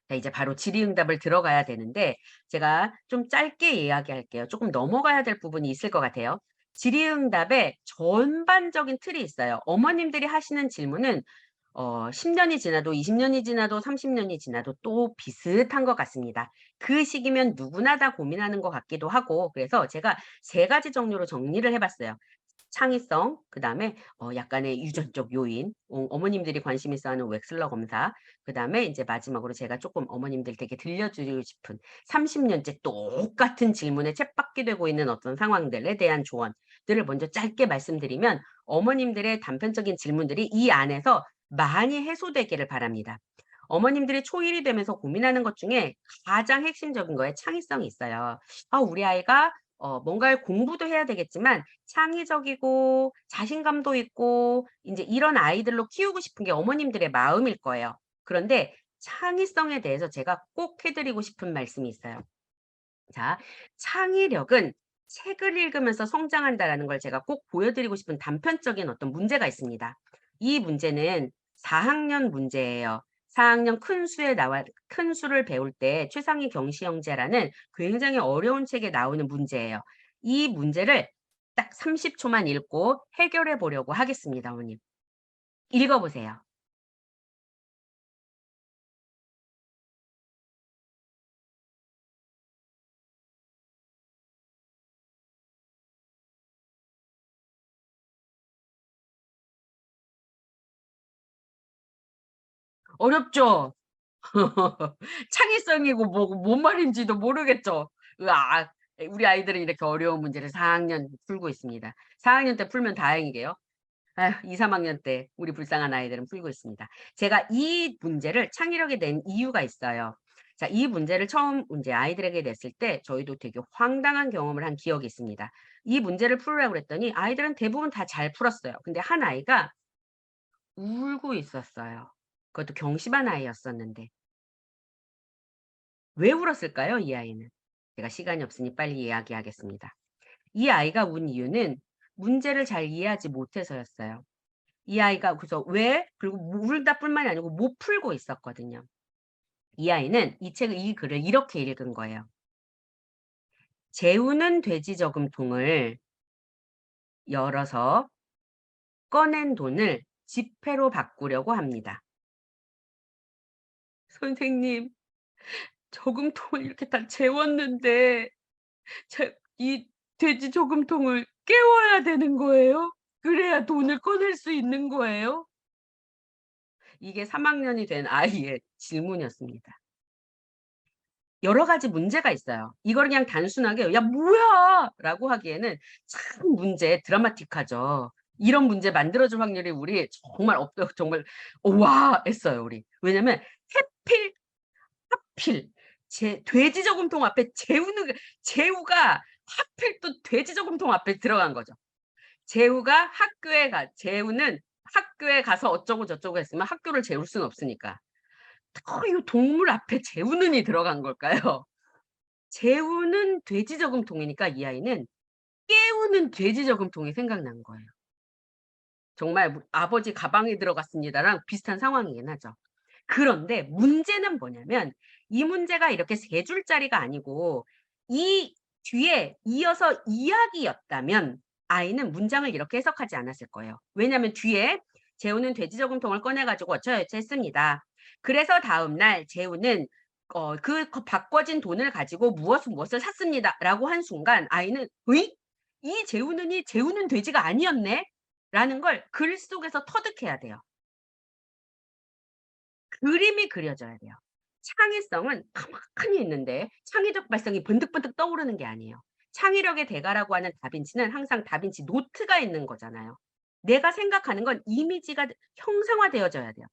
자, 이제 바로 질의응답을 들어가야 되는데 제가 좀 짧게 이야기할게요. 조금 넘어가야 될 부분이 있을 것 같아요. 질의응답에 전반적인 틀이 있어요. 어머님들이 하시는 질문은 10년이 지나도 20년이 지나도 30년이 지나도 또 비슷한 것 같습니다. 그 시기면 누구나 다 고민하는 것 같기도 하고 그래서 제가 세 가지 종류로 정리를 해 봤어요. 창의성, 그다음에 약간의 유전적 요인, 어머님들이 관심 있어 하는 웩슬러 검사, 그다음에 인제 마지막으로 제가 쪼끔 어머님들에게 들려드리고 싶은 30 년째 똑같은 질문에 쳇바퀴 되고 있는 어떤 상황들에 대한 조언들을 먼저 짧게 말씀드리면 어머님들의 단편적인 질문들이 이 안에서 많이 해소되기를 바랍니다. 어머님들이 초1이 되면서 고민하는 것 중에 가장 핵심적인 거에 창의성이 있어요. 우리 아이가 뭔가를 공부도 해야 되겠지만 창의적이고 자신감도 있고 인제 이런 아이들로 키우고 싶은 게 어머님들의 마음일 거예요. 그런데 창의성에 대해서 제가 꼭 해 드리고 싶은 말씀이 있어요. 자, 창의력은 책을 읽으면서 성장한다라는 걸 제가 꼭 보여드리고 싶은 단편적인 어떤 문제가 있습니다. 이 문제는 4학년 문제예요. 4학년 큰 수를 배울 때 최상위 경시 형제라는 굉장히 어려운 책에 나오는 문제예요. 이 문제를 딱 30초만 읽고 해결해 보려고 하겠습니다, 어머님. 읽어 보세요. 어렵죠? 창의성이고 뭐고 뭔 말인지도 모르겠죠. 으악. 우리 아이들은 이렇게 어려운 문제를 4 학년 풀고 있습니다. 4 학년 때 풀면 다행이게요. 아휴 2-3 학년 때 우리 불쌍한 아이들은 풀고 있습니다. 제가 이 문제를 창의력에 낸 이유가 있어요. 자, 이 문제를 처음 인제 아이들에게 냈을 때 저희도 되게 황당한 경험을 한 기억이 있습니다. 이 문제를 풀으라고 그랬더니 아이들은 대부분 다 잘 풀었어요. 근데 한 아이가 울고 있었어요. 그것도 경시반 아이였었는데. 왜 울었을까요? 이 아이는. 제가 시간이 없으니 빨리 이야기하겠습니다. 이 아이가 운 이유는 문제를 잘 이해하지 못해서였어요. 이 아이가 그래서 왜 그리고 울다 뿐만이 아니고 못 풀고 있었거든요. 이 아이는 이 글을 이렇게 읽은 거예요. "재우는 돼지 저금통을 열어서 꺼낸 돈을 지폐로 바꾸려고 합니다." "선생님, 저금통을 이렇게 다 재웠는데 이 돼지 저금통을 깨워야 되는 거예요? 그래야 돈을 꺼낼 수 있는 거예요?" 이게 3 학년이 된 아이의 질문이었습니다. 여러 가지 문제가 있어요. 이걸 그냥 단순하게 "야 뭐야!"라고 하기에는 참 문제 드라마틱하죠. 이런 문제 만들어 줄 확률이 우리 정말 없어 정말 와 했어요 우리. 왜냐면 해필 하필 돼지 저금통 앞에 재우가 하필 또 돼지 저금통 앞에 들어간 거죠. 재우는 학교에 가서 어쩌고 저쩌고 했으면 학교를 재울 수는 없으니까. 이 동물 앞에 재우는이 들어간 걸까요? 재우는 돼지 저금통이니까 이 아이는 깨우는 돼지 저금통이 생각난 거예요. 정말 "아버지 가방에 들어갔습니다."랑 비슷한 상황이긴 하죠. 그런데 문제는 뭐냐면 이 문제가 이렇게 세 줄짜리가 아니고 이 뒤에 이어서 이야기였다면 아이는 문장을 이렇게 해석하지 않았을 거예요. 왜냐하면 뒤에 재우는 돼지 저금통을 꺼내 가지고 어쩌어쩌 했습니다. 그래서 다음 날 재우는 바꿔진 돈을 가지고 무엇을 샀습니다."라고 한 순간 아이는 '으이? 이 재우는이 재우는 돼지가 아니었네.'라는 걸 글 속에서 터득해야 돼요. 그림이 그려져야 돼요. 창의성은 가만히 있는데 창의적 발성이 번뜩번뜩 떠오르는 게 아니에요. 창의력의 대가라고 하는 다빈치는 항상 다빈치 노트가 있는 거잖아요. 내가 생각하는 건 이미지가 형상화되어져야 돼요.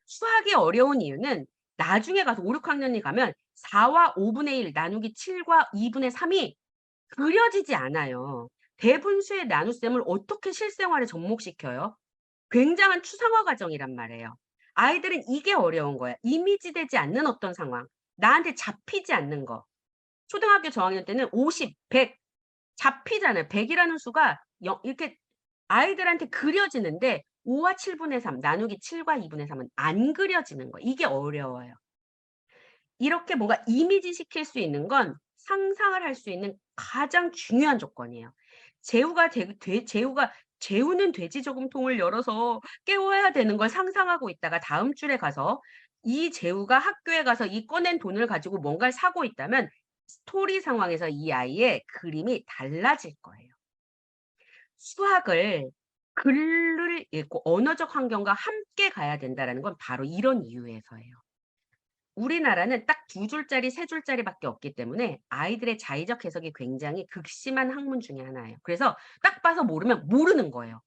수학이 어려운 이유는 나중에 가서 5-6 학년이 가면 4와 5분의 1 나누기 7과 2분의 3이 그려지지 않아요. 대분수의 나눗셈을 어떻게 실생활에 접목시켜요? 굉장한 추상화 과정이란 말이에요. 아이들은 이게 어려운 거야. 이미지되지 않는 어떤 상황. 나한테 잡히지 않는 거. 초등학교 저학년 때는 50, 100 잡히잖아요. 100 이라는 수가 이렇게 아이들한테 그려지는데 5와 7분의 3 나누기 7과 2분의 3은 안 그려지는 거예요. 이게 어려워요. 이렇게 뭔가 이미지 시킬 수 있는 건 상상을 할 수 있는 가장 중요한 조건이에요. 재우가 재우는 돼지 저금통을 열어서 깨워야 되는 걸 상상하고 있다가 다음 줄에 가서 이 재우가 학교에 가서 이 꺼낸 돈을 가지고 뭔가를 사고 있다면 스토리 상황에서 이 아이의 그림이 달라질 거예요. 수학을 글을 읽고 언어적 환경과 함께 가야 된다라는 건 바로 이런 이유에서예요. 우리나라는 딱 2줄짜리 3줄짜리 밖에 없기 때문에 아이들의 자의적 해석이 굉장히 극심한 학문 중에 하나예요. 그래서 딱 봐서 모르면 모르는 거예요.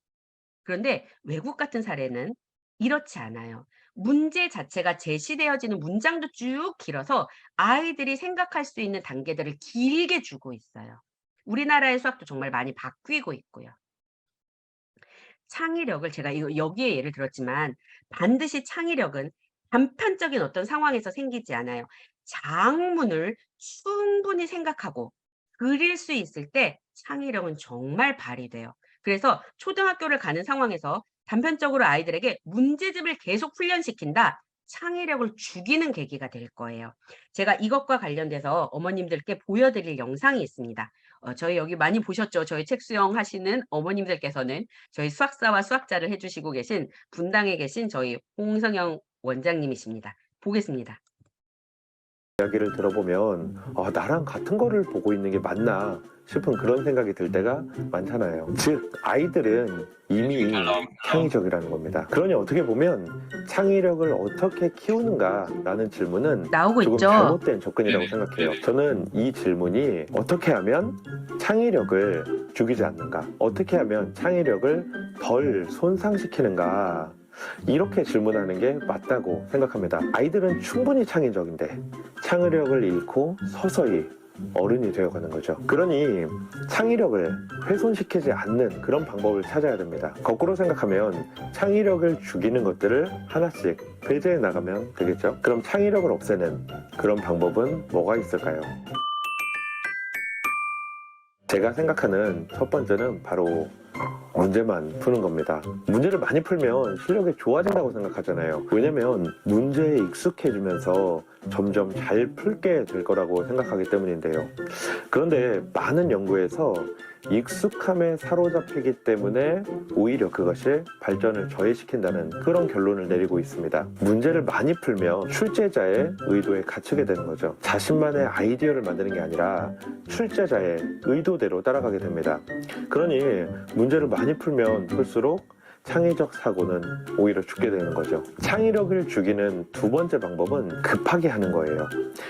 그런데 외국 같은 사례는 이렇지 않아요. 문제 자체가 제시되어지는 문장도 쭉 길어서 아이들이 생각할 수 있는 단계들을 길게 주고 있어요. 우리나라의 수학도 정말 많이 바뀌고 있고요. 창의력을 제가 여기에 예를 들었지만 반드시 창의력은 단편적인 어떤 상황에서 생기지 않아요. 장문을 충분히 생각하고 그릴 수 있을 때 창의력은 정말 발휘돼요. 그래서 초등학교를 가는 상황에서 단편적으로 아이들에게 문제집을 계속 훈련시킨다. 창의력을 죽이는 계기가 될 거예요. 제가 이것과 관련돼서 어머님들께 보여드릴 영상이 있습니다. 저희 여기 많이 보셨죠? 저희 책 수영 하시는 어머님들께서는 저희 수학사와 수학자를 해주시고 계신 분당에 계신 저희 홍성영 원장님이십니다. 보겠습니다. 이야기를 들어보면 나랑 같은 거를 보고 있는 게 맞나 싶은 그런 생각이 들 때가 많잖아요. 즉 아이들은 이미 창의적이라는 겁니다. 그러니 어떻게 보면 창의력을 어떻게 키우는가라는 질문은 나오고 조금 있죠? 잘못된 접근이라고 생각해요. 저는 이 질문이 어떻게 하면 창의력을 죽이지 않는가, 어떻게 하면 창의력을 덜 손상시키는가, 이렇게 질문하는 게 맞다고 생각합니다. 아이들은 충분히 창의적인데 창의력을 잃고 서서히 어른이 되어가는 거죠. 그러니 창의력을 훼손시키지 않는 그런 방법을 찾아야 됩니다. 거꾸로 생각하면 창의력을 죽이는 것들을 하나씩 배제해 나가면 되겠죠. 그럼 창의력을 없애는 그런 방법은 뭐가 있을까요? 제가 생각하는 첫 번째는 바로 문제만 푸는 겁니다. 문제를 많이 풀면 실력이 좋아진다고 생각하잖아요. 왜냐면 문제에 익숙해지면서 점점 잘 풀게 될 거라고 생각하기 때문인데요. 그런데 많은 연구에서 익숙함에 사로잡히기 때문에 오히려 그것이 발전을 저해시킨다는 그런 결론을 내리고 있습니다. 문제를 많이 풀면 출제자의 의도에 갇히게 되는 거죠. 자신만의 아이디어를 만드는 게 아니라 출제자의 의도대로 따라가게 됩니다. 그러니 문제를 많이 풀면 풀수록 창의적 사고는 오히려 죽게 되는 거죠. 창의력을 죽이는 두 번째 방법은 급하게 하는 거예요.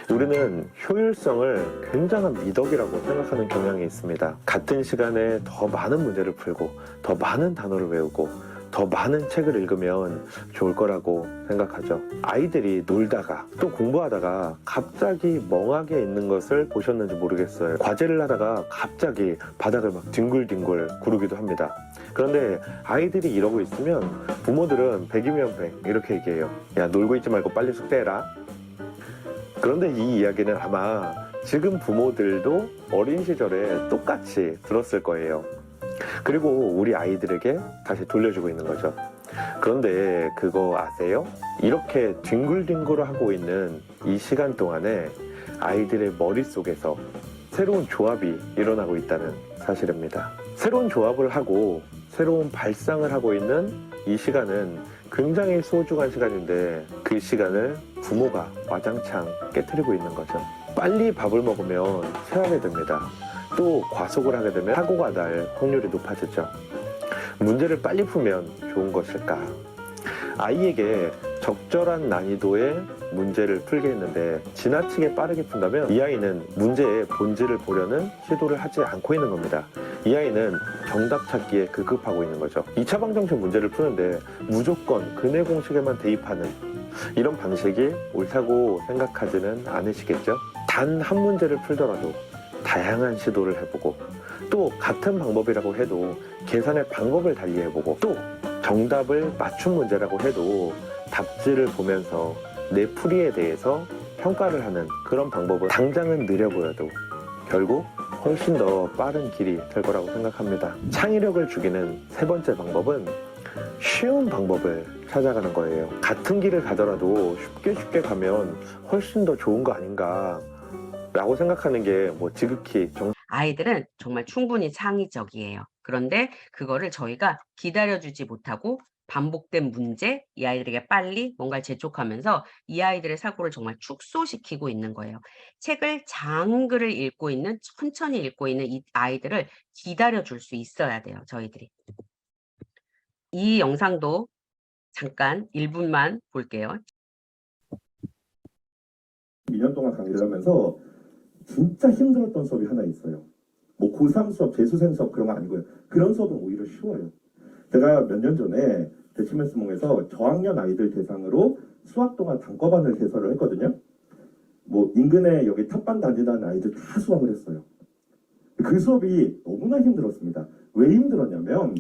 우리는 효율성을 굉장한 미덕이라고 생각하는 경향이 있습니다. 같은 시간에 더 많은 문제를 풀고 더 많은 단어를 외우고 더 많은 책을 읽으면 좋을 거라고 생각하죠. 아이들이 놀다가 또 공부하다가 갑자기 멍하게 있는 것을 보셨는지 모르겠어요. 과제를 하다가 갑자기 바닥을 막 뒹굴뒹굴 구르기도 합니다. 그런데 아이들이 이러고 있으면 부모들은 100이면 100 이렇게 얘기해요. 야, 놀고 있지 말고 빨리 숙제해라. 그런데 이 이야기는 아마 지금 부모들도 어린 시절에 똑같이 들었을 거예요. 그리고 우리 아이들에게 다시 돌려주고 있는 거죠. 그런데 그거 아세요? 이렇게 뒹굴뒹굴 하고 있는 이 시간 동안에 아이들의 머릿속에서 새로운 조합이 일어나고 있다는 사실입니다. 새로운 조합을 하고 새로운 발상을 하고 있는 이 시간은 굉장히 소중한 시간인데 그 시간을 부모가 와장창 깨트리고 있는 거죠. 빨리 밥을 먹으면 체하게 됩니다. 또 과속을 하게 되면 사고가 날 확률이 높아지죠. 문제를 빨리 풀면 좋은 것일까? 아이에게 적절한 난이도의 문제를 풀게 했는데 지나치게 빠르게 푼다면 이 아이는 문제의 본질을 보려는 시도를 하지 않고 있는 겁니다. 이 아이는 정답 찾기에 급급하고 있는 거죠. 2차 방정식 문제를 푸는데 무조건 근해 공식에만 대입하는 이런 방식이 옳다고 생각하지는 않으시겠죠? 단 한 문제를 풀더라도 다양한 시도를 해보고 또 같은 방법이라고 해도 계산의 방법을 달리 해보고 또 정답을 맞춘 문제라고 해도 답지를 보면서 내 풀이에 대해서 평가를 하는 그런 방법은 당장은 느려 보여도 결국 훨씬 더 빠른 길이 될 거라고 생각합니다. 창의력을 죽이는 세 번째 방법은 쉬운 방법을 찾아가는 거예요. 같은 길을 가더라도 쉽게 가면 훨씬 더 좋은 거 아닌가 라고 생각하는 게 뭐 지극히 아이들은 정말 충분히 창의적이에요. 그런데 그거를 저희가 기다려주지 못하고 반복된 문제, 이 아이들에게 빨리 뭔가를 재촉하면서 이 아이들의 사고를 정말 축소시키고 있는 거예요. 책을 장글을 읽고 있는, 천천히 읽고 있는 이 아이들을 기다려줄 수 있어야 돼요, 저희들이. 이 영상도 잠깐 1분만 볼게요. 2년 동안 강의를 하면서 진짜 힘들었던 수업이 하나 있어요. 뭐 고3 수업, 재수생 수업 그런 거 아니고요. 그런 수업은 오히려 쉬워요. 제가 몇 년 전에 대치맨스몽에서 저학년 아이들 대상으로 수학동화 단과반을 개설을 했거든요. 뭐 인근에 여기 탑반 다니는 아이들 다 수학을 했어요. 그 수업이 너무나 힘들었습니다. 왜 힘들었냐면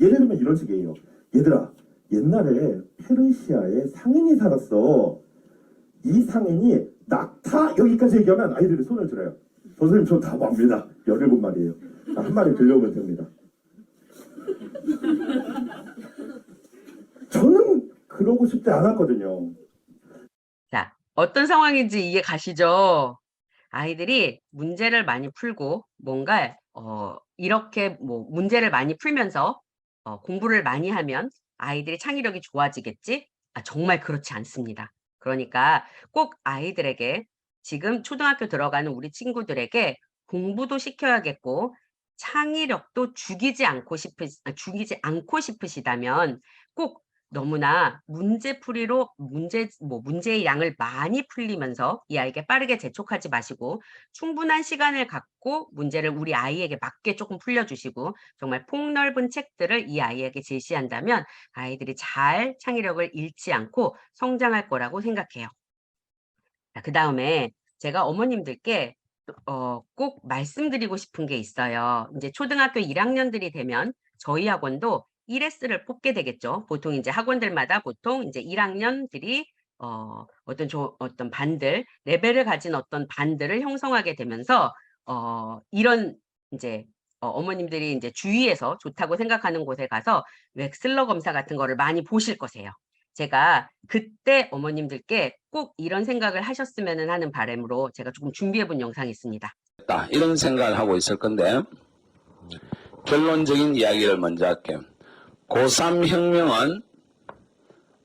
예를 들면 이런 식이에요. 얘들아, 옛날에 페르시아에 상인이 살았어. 이 상인이 낙타 여기까지 얘기하면 아이들이 손을 들어요. 선생님 저 다 압니다. 17마리예요. 한 마리 들려오면 됩니다. 저는 그러고 싶지 않았거든요. 자, 어떤 상황인지 이해 가시죠? 아이들이 문제를 많이 풀고 뭔가 이렇게 뭐 문제를 많이 풀면서 공부를 많이 하면 아이들이 창의력이 좋아지겠지? 정말 그렇지 않습니다. 그러니까 꼭 아이들에게 지금 초등학교 들어가는 우리 친구들에게 공부도 시켜야겠고 창의력도 죽이지 않고 싶으시다면 꼭 너무나 문제풀이로 문제의 양을 많이 풀리면서 이 아이에게 빠르게 재촉하지 마시고 충분한 시간을 갖고 문제를 우리 아이에게 맞게 조금 풀려주시고 정말 폭넓은 책들을 이 아이에게 제시한다면 아이들이 잘 창의력을 잃지 않고 성장할 거라고 생각해요. 그 다음에 제가 어머님들께 꼭 말씀드리고 싶은 게 있어요. 이제 초등학교 1학년들이 되면 저희 학원도 1S를 뽑게 되겠죠. 보통 이제 학원들마다 보통 이제 1학년들이 어떤 반들, 레벨을 가진 어떤 반들을 형성하게 되면서 이런 이제 어머님들이 이제 주위에서 좋다고 생각하는 곳에 가서 웩슬러 검사 같은 거를 많이 보실 거세요. 제가 그때 어머님들께 꼭 이런 생각을 하셨으면 하는 바람으로 제가 조금 준비해 본 영상이 있습니다. 이런 생각을 하고 있을 건데 결론적인 이야기를 먼저 할게요. 고3 혁명은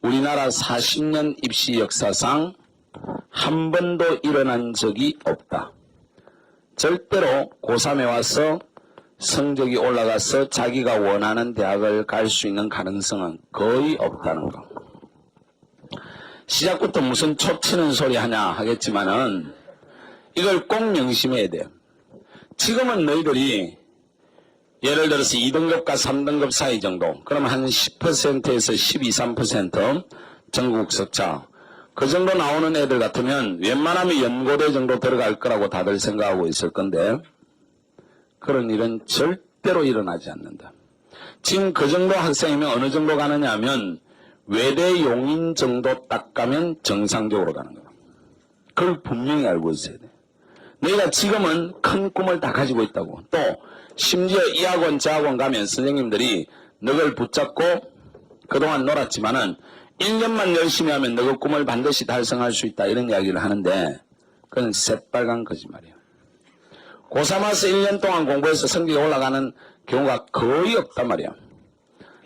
우리나라 40년 입시 역사상 한 번도 일어난 적이 없다. 절대로 고3에 와서 성적이 올라가서 자기가 원하는 대학을 갈 수 있는 가능성은 거의 없다는 거. 시작부터 무슨 촉치는 소리 하냐 하겠지만은 이걸 꼭 명심해야 돼요. 지금은 너희들이 예를 들어서 2등급과 3등급 사이 정도, 그러면 한 10%에서 12, 13% 전국 석차, 그 정도 나오는 애들 같으면 웬만하면 연고대 정도 들어갈 거라고 다들 생각하고 있을 건데 그런 일은 절대로 일어나지 않는다. 지금 그 정도 학생이면 어느 정도 가느냐 하면 외대 용인 정도 딱 가면 정상적으로 가는 거야. 그걸 분명히 알고 있어야 돼. 너희가 지금은 큰 꿈을 다 가지고 있다고. 또 심지어 이 학원 저 학원 가면 선생님들이 너를 붙잡고 그동안 놀았지만은 1년만 열심히 하면 너의 꿈을 반드시 달성할 수 있다 이런 이야기를 하는데 그건 새빨간 거짓말이야. 고3 와서 1년 동안 공부해서 성적이 올라가는 경우가 거의 없단 말이야.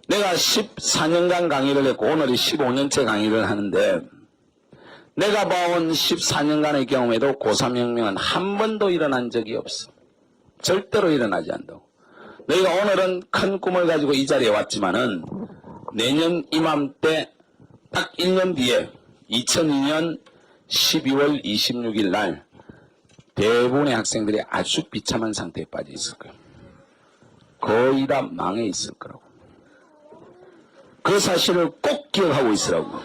내가 14년간 강의를 했고 오늘이 15년째 강의를 하는데 내가 봐온 14년간의 경험에도 고3 혁명은 한 번도 일어난 적이 없어. 절대로 일어나지 않는다고. 너희가 오늘은 큰 꿈을 가지고 이 자리에 왔지만은 내년 이맘때 딱 1년 뒤에 2002년 12월 26일 날 대부분의 학생들이 아주 비참한 상태에 빠져 있을 거예요. 거의 다 망해 있을 거라고. 그 사실을 꼭 기억하고 있으라고.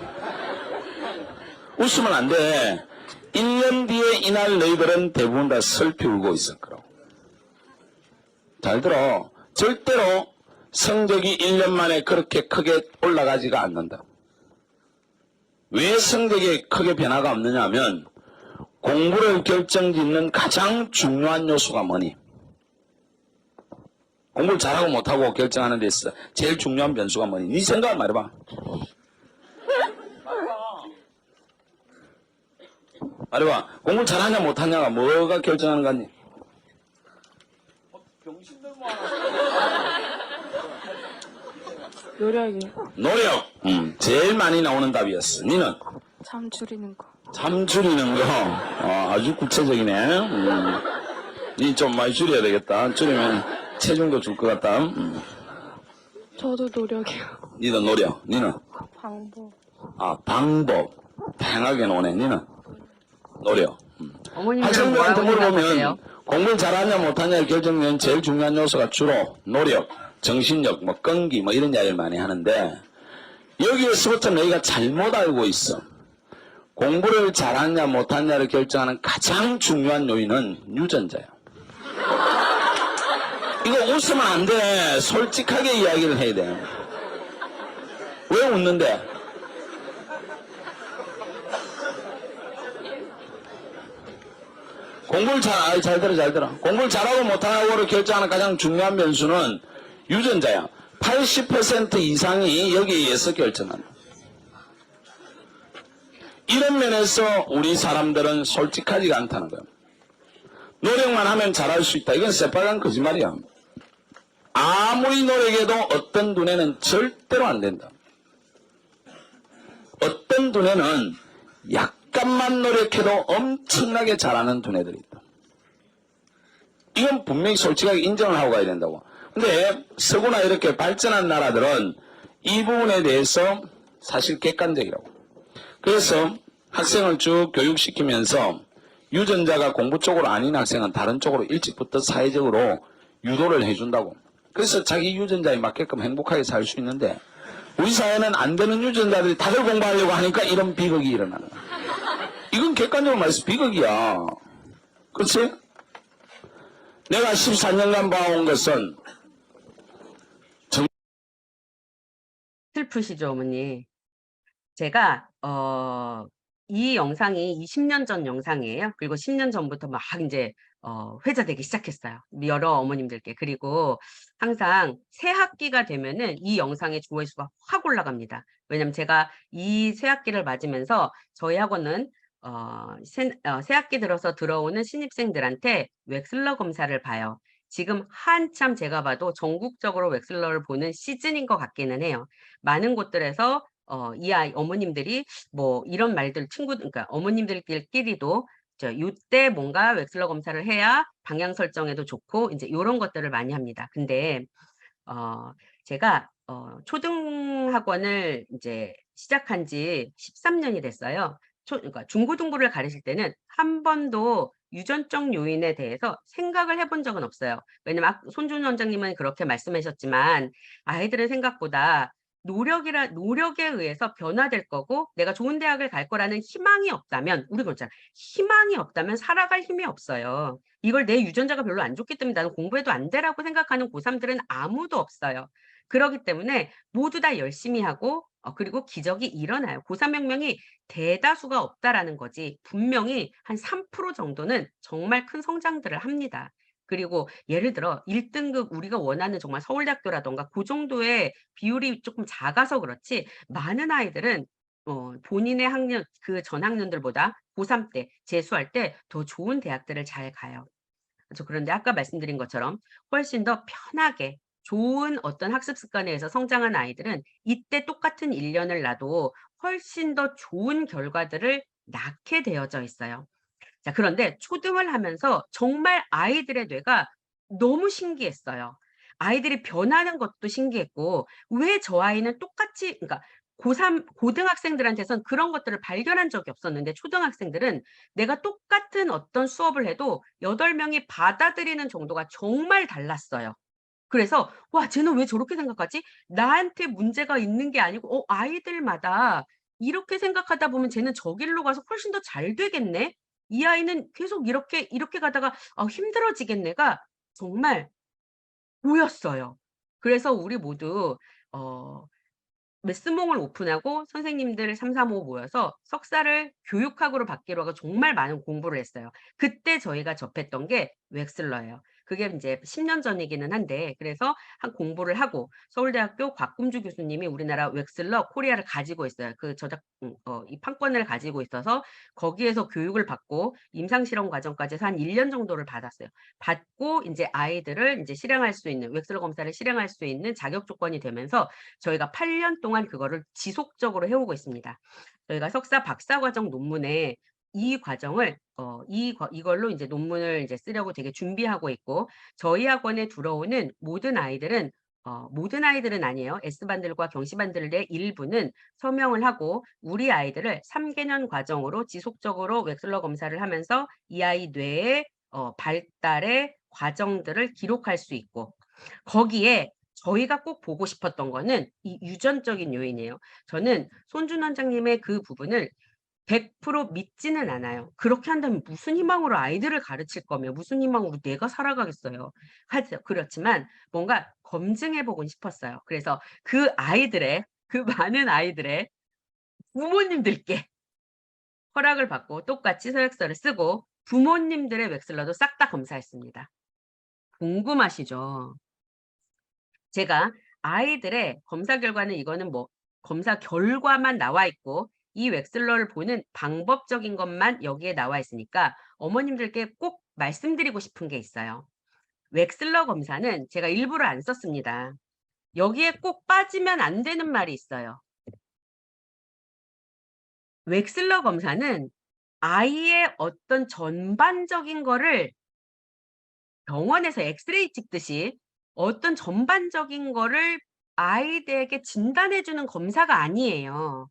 웃으면 안 돼. 1년 뒤에 이날 너희들은 대부분 다 슬피 울고 있을 거라고. 잘 들어. 절대로 성적이 1년 만에 그렇게 크게 올라가지가 않는다. 왜 성적이 크게 변화가 없느냐 하면 공부를 결정짓는 가장 중요한 요소가 뭐니? 공부를 잘하고 못하고 결정하는 데 있어 제일 중요한 변수가 뭐니? 네 생각을 말해봐. 아래 봐. 공부 잘하냐 못하냐가 뭐가 결정하는 거니? 노력이 노력. 제일 많이 나오는 답이었어. 니는? 잠 줄이는 거. 잠 줄이는 거. 아주 구체적이네. 니 좀 많이 줄여야 되겠다. 줄이면 체중도 줄 것 같다. 저도 노력이요. 니도 노력. 니는? 방법. 방법. 다양하게 노네. 니는? 노력. 어머님들은 학생들한테 뭐라고 물어보면 생각하세요? 공부를 잘하냐 못하냐 결정되는 제일 중요한 요소가 주로 노력, 정신력, 뭐 끈기 뭐 이런 이야기를 많이 하는데 여기에서부터 너희가 잘못 알고 있어. 공부를 잘하냐 못하냐를 결정하는 가장 중요한 요인은 유전자야. 이거 웃으면 안 돼. 솔직하게 이야기를 해야 돼. 왜 웃는데? 공부를 잘 들어. 공부를 잘하고 못하고를 결정하는 가장 중요한 변수는 유전자야. 80% 이상이 여기에 의해서 결정한다. 이런 면에서 우리 사람들은 솔직하지가 않다는 거야. 노력만 하면 잘할 수 있다. 이건 새빨간 거짓말이야. 아무리 노력해도 어떤 두뇌는 절대로 안 된다. 어떤 두뇌는 약간만 노력해도 엄청나게 잘하는 두뇌들이 있다. 이건 분명히 솔직하게 인정을 하고 가야 된다고. 근데 서구나 이렇게 발전한 나라들은 이 부분에 대해서 사실 객관적이라고. 그래서 학생을 쭉 교육시키면서 유전자가 공부 쪽으로 아닌 학생은 다른 쪽으로 일찍부터 사회적으로 유도를 해준다고. 그래서 자기 유전자에 맞게끔 행복하게 살 수 있는데 우리 사회는 안 되는 유전자들이 다들 공부하려고 하니까 이런 비극이 일어나는 거야. 이건 객관적으로 말해서 비극이야. 그렇지? 내가 14년간 봐온 것은 슬프시죠, 어머니? 제가 이 영상이 20년 전 영상이에요. 그리고 10년 전부터 막 이제 회자되기 시작했어요. 여러 어머님들께. 그리고 항상 새 학기가 되면은 이 영상의 조회수가 확 올라갑니다. 왜냐면 제가 이 새 학기를 맞으면서 저희 학원은 새 학기 들어서 들어오는 신입생들한테 웩슬러 검사를 봐요. 지금 한참 제가 봐도 전국적으로 웩슬러를 보는 시즌인 것 같기는 해요. 많은 곳들에서 이 아이 어머님들이 뭐 이런 말들 그러니까 어머님들끼리도 요때 뭔가 웩슬러 검사를 해야 방향 설정에도 좋고 이제 요런 것들을 많이 합니다. 근데 제가 초등학원을 이제 시작한 지 13년이 됐어요. 그러니까 중고등부를 가르칠 때는 한 번도 유전적 요인에 대해서 생각을 해본 적은 없어요. 왜냐면 손준 원장님은 그렇게 말씀하셨지만 아이들은 생각보다 노력에 의해서 변화될 거고 내가 좋은 대학을 갈 거라는 희망이 없다면 우리 그렇잖아. 희망이 없다면 살아갈 힘이 없어요. 이걸 내 유전자가 별로 안 좋기 때문에 나는 공부해도 안 되라고 생각하는 고3들은 아무도 없어요. 그렇기 때문에 모두 다 열심히 하고 그리고 기적이 일어나요. 고3 혁명이 대다수가 없다라는 거지 분명히 한 3% 정도는 정말 큰 성장들을 합니다. 그리고 예를 들어 1등급 우리가 원하는 정말 서울대학교라던가 그 정도의 비율이 조금 작아서 그렇지 많은 아이들은 본인의 학년 그 전 학년들보다 고3 때 재수할 때 더 좋은 대학들을 잘 가요. 그런데 아까 말씀드린 것처럼 훨씬 더 편하게 좋은 어떤 학습 습관에 의해서 성장한 아이들은 이때 똑같은 1년을 놔도 훨씬 더 좋은 결과들을 낳게 되어져 있어요. 자, 그런데 초등을 하면서 정말 아이들의 뇌가 너무 신기했어요. 아이들이 변하는 것도 신기했고 왜 저 아이는 똑같이 그러니까 고3 고등학생들한테선 그런 것들을 발견한 적이 없었는데 초등학생들은 내가 똑같은 어떤 수업을 해도 8명이 받아들이는 정도가 정말 달랐어요. 그래서 '와 쟤는 왜 저렇게 생각하지? 나한테 문제가 있는 게 아니고 아이들마다 이렇게 생각하다 보면 쟤는 저 길로 가서 훨씬 더 잘 되겠네. 이 아이는 계속 이렇게 가다가 힘들어지겠네.'가 정말 보였어요. 그래서 우리 모두 메스몽을 오픈하고 선생님들 3-4-5 모여서 석사를 교육학으로 받기로 하고 정말 많은 공부를 했어요. 그때 저희가 접했던 게 웩슬러예요. 그게 이제 10년 전이기는 한데 그래서 한 공부를 하고 서울대학교 곽금주 교수님이 우리나라 웩슬러 코리아를 가지고 있어요. 그 저작 이 판권을 가지고 있어서 거기에서 교육을 받고 임상 실험 과정까지 해서 한 1년 정도를 받았어요. 받고 인제 아이들을 인제 실행할 수 있는 웩슬러 검사를 실행할 수 있는 자격 조건이 되면서 저희가 8년 동안 그거를 지속적으로 해 오고 있습니다. 저희가 석사 박사 과정 논문에 이 과정을 이걸로 인제 논문을 이제 쓰려고 되게 준비하고 있고 저희 학원에 들어오는 모든 아이들은 모든 아이들은 아니에요. S반들과 경시반들의 일부는 서명을 하고 우리 아이들을 3개년 과정으로 지속적으로 웩슬러 검사를 하면서 이 아이 뇌의 발달의 과정들을 기록할 수 있고 거기에 저희가 꼭 보고 싶었던 거는 이 유전적인 요인이에요. 저는 손준 원장님의 그 부분을 100% 믿지는 않아요. 그렇게 한다면 무슨 희망으로 아이들을 가르칠 거며 무슨 희망으로 내가 살아가겠어요. 그렇지만 뭔가 검증해 보고 싶었어요. 그래서 그 아이들의 그 많은 아이들의 부모님들께 허락을 받고 똑같이 서약서를 쓰고 부모님들의 웩슬러도 싹 다 검사했습니다. 궁금하시죠? 제가 아이들의 검사 결과는 이거는 뭐 검사 결과만 나와 있고 이 웩슬러를 보는 방법적인 것만 여기에 나와 있으니까 어머님들께 꼭 말씀드리고 싶은 게 있어요. 웩슬러 검사는 제가 일부러 안 썼습니다. 여기에 꼭 빠지면 안 되는 말이 있어요. 웩슬러 검사는 아이의 어떤 전반적인 거를 병원에서 엑스레이 찍듯이 어떤 전반적인 거를 아이들에게 진단해 주는 검사가 아니에요.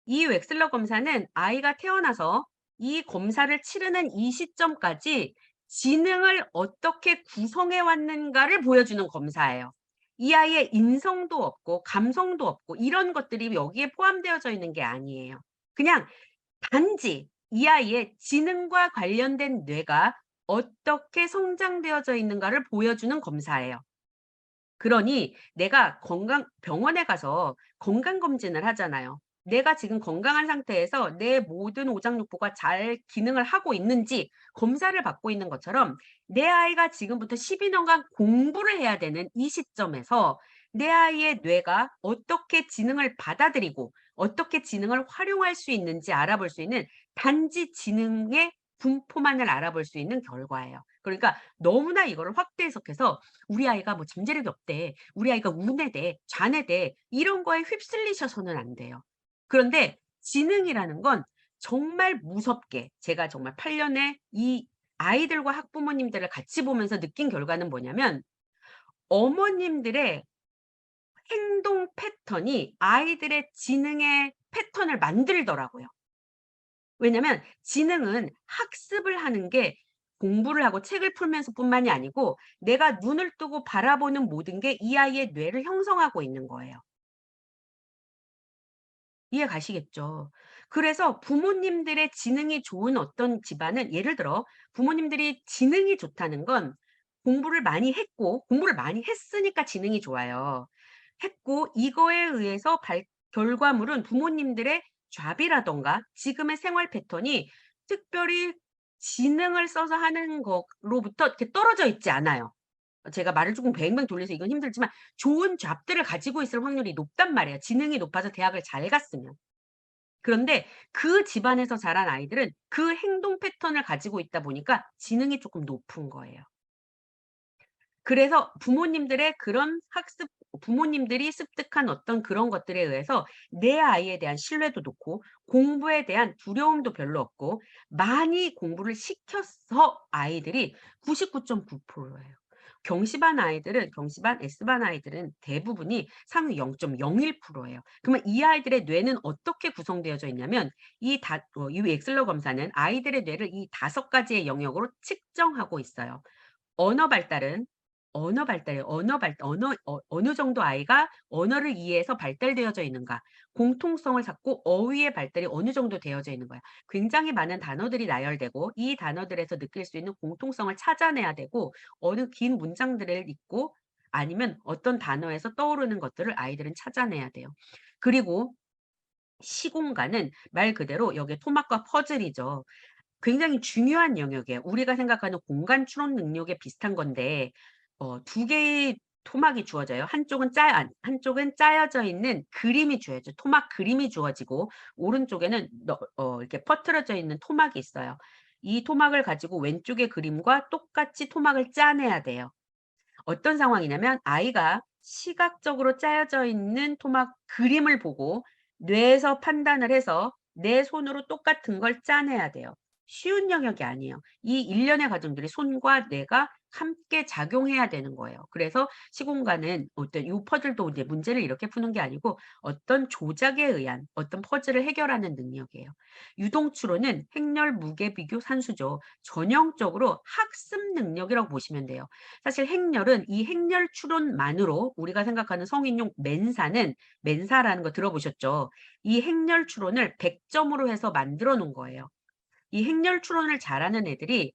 이 웩슬러 검사는 아이가 태어나서 이 검사를 치르는 이 시점까지 지능을 어떻게 구성해 왔는가를 보여주는 검사예요. 이 아이의 인성도 없고 감성도 없고 이런 것들이 여기에 포함되어져 있는 게 아니에요. 그냥 단지 이 아이의 지능과 관련된 뇌가 어떻게 성장되어져 있는가를 보여주는 검사예요. 그러니 내가 병원에 가서 건강검진을 하잖아요. 내가 지금 건강한 상태에서 내 모든 오장육부가 잘 기능을 하고 있는지 검사를 받고 있는 것처럼 내 아이가 지금부터 12년간 공부를 해야 되는 이 시점에서 내 아이의 뇌가 어떻게 지능을 받아들이고 어떻게 지능을 활용할 수 있는지 알아볼 수 있는 단지 지능의 분포만을 알아볼 수 있는 결과예요. 그러니까 너무나 이거를 확대 해석해서 우리 아이가 뭐 잠재력이 없대. 우리 아이가 우뇌대, 좌뇌대 이런 거에 휩쓸리셔서는 안 돼요. 그런데 지능이라는 건 정말 무섭게 제가 정말 8년에 이 아이들과 학부모님들을 같이 보면서 느낀 결과는 뭐냐면 어머님들의 행동 패턴이 아이들의 지능의 패턴을 만들더라고요. 왜냐면 지능은 학습을 하는 게 공부를 하고 책을 풀면서 뿐만이 아니고 내가 눈을 뜨고 바라보는 모든 게 이 아이의 뇌를 형성하고 있는 거예요. 이해 가시겠죠? 그래서 부모님들의 지능이 좋은 어떤 집안은 예를 들어 부모님들이 지능이 좋다는 건 공부를 많이 했고 공부를 많이 했으니까 지능이 좋아요. 했고 이거에 의해서 결과물은 부모님들의 잡이라든가 지금의 생활 패턴이 특별히 지능을 써서 하는 거로부터 이렇게 떨어져 있지 않아요. 제가 말을 조금 뱅뱅 돌려서 이건 힘들지만 좋은 잡들을 가지고 있을 확률이 높단 말이에요, 지능이 높아서 대학을 잘 갔으면. 그런데 그 집안에서 자란 아이들은 그 행동 패턴을 가지고 있다 보니까 지능이 조금 높은 거예요. 그래서 부모님들의 그런 학습 부모님들이 습득한 어떤 그런 것들에 의해서 내 아이에 대한 신뢰도 높고 공부에 대한 두려움도 별로 없고 많이 공부를 시켜서 아이들이 99.9%예요. 경시반 아이들은 경시반 S반 아이들은 대부분이 상위 0.01%예요. 그러면 이 아이들의 뇌는 어떻게 구성되어져 있냐면 이 웩슬러 검사는 아이들의 뇌를 이 5가지의 영역으로 측정하고 있어요. 언어 발달은 어느 정도 아이가 언어를 이해해서 발달되어져 있는가, 공통성을 찾고 어휘의 발달이 어느 정도 되어져 있는 거야. 굉장히 많은 단어들이 나열되고 이 단어들에서 느낄 수 있는 공통성을 찾아내야 되고 어느 긴 문장들을 읽고 아니면 어떤 단어에서 떠오르는 것들을 아이들은 찾아내야 돼요. 그리고 시공간은 말 그대로 여기에 토막과 퍼즐이죠. 굉장히 중요한 영역이에요. 우리가 생각하는 공간 추론 능력에 비슷한 건데 두 개의 토막이 주어져요. 한쪽은 짜여져 있는 그림이 주어져요. 토막 그림이 주어지고 오른쪽에는 이렇게 퍼트려져 있는 토막이 있어요. 이 토막을 가지고 왼쪽의 그림과 똑같이 토막을 짜내야 돼요. 어떤 상황이냐면 아이가 시각적으로 짜여져 있는 토막 그림을 보고 뇌에서 판단을 해서 내 손으로 똑같은 걸 짜내야 돼요. 쉬운 영역이 아니에요. 이 일련의 과정들이 손과 뇌가 함께 작용해야 되는 거예요. 그래서 시공간은 어떤 요 퍼즐도 이제 문제를 이렇게 푸는 게 아니고 어떤 조작에 의한 어떤 퍼즐을 해결하는 능력이에요. 유동추론은 행렬 무게 비교 산수죠. 전형적으로 학습 능력이라고 보시면 돼요. 사실 행렬은 이 행렬 추론만으로 우리가 생각하는 성인용 멘사라는 거 들어보셨죠? 이 행렬 추론을 100점으로 해서 만들어 놓은 거예요. 이 행렬 추론을 잘하는 애들이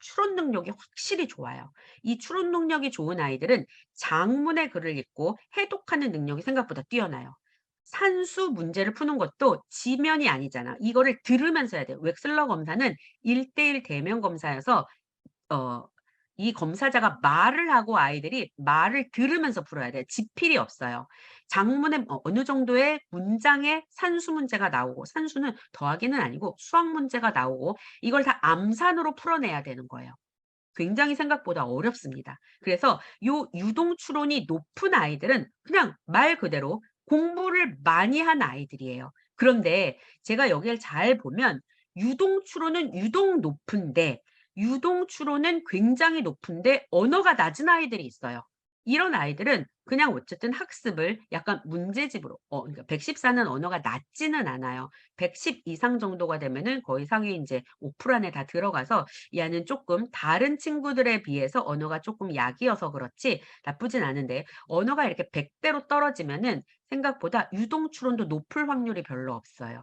추론 능력이 확실히 좋아요. 이 추론 능력이 좋은 아이들은 장문의 글을 읽고 해독하는 능력이 생각보다 뛰어나요. 산수 문제를 푸는 것도 지면이 아니잖아. 이거를 들으면서 해야 돼요. 웩슬러 검사는 1:1 대면 검사여서 어 이 검사자가 말을 하고 아이들이 말을 들으면서 풀어야 돼요. 지필이 없어요. 장문에 어느 정도의 문장에 산수 문제가 나오고 산수는 더하기는 아니고 수학 문제가 나오고 이걸 다 암산으로 풀어내야 되는 거예요. 굉장히 생각보다 어렵습니다. 그래서 요 유동 추론이 높은 아이들은 그냥 말 그대로 공부를 많이 한 아이들이에요. 그런데 제가 여기를 잘 보면 유동 추론은 유동 높은데 유동 추론은 굉장히 높은데 언어가 낮은 아이들이 있어요. 이런 아이들은 그냥 어쨌든 학습을 약간 문제집으로 그러니까 114는 언어가 낮지는 않아요. 110 이상 정도가 되면은 거의 상위 인제 5% 안에 다 들어가서 이 아이는 쪼끔 다른 친구들에 비해서 언어가 쪼끔 약이어서 그렇지 나쁘진 않은데 언어가 이렇게 100대로 떨어지면은 생각보다 유동 추론도 높을 확률이 별로 없어요.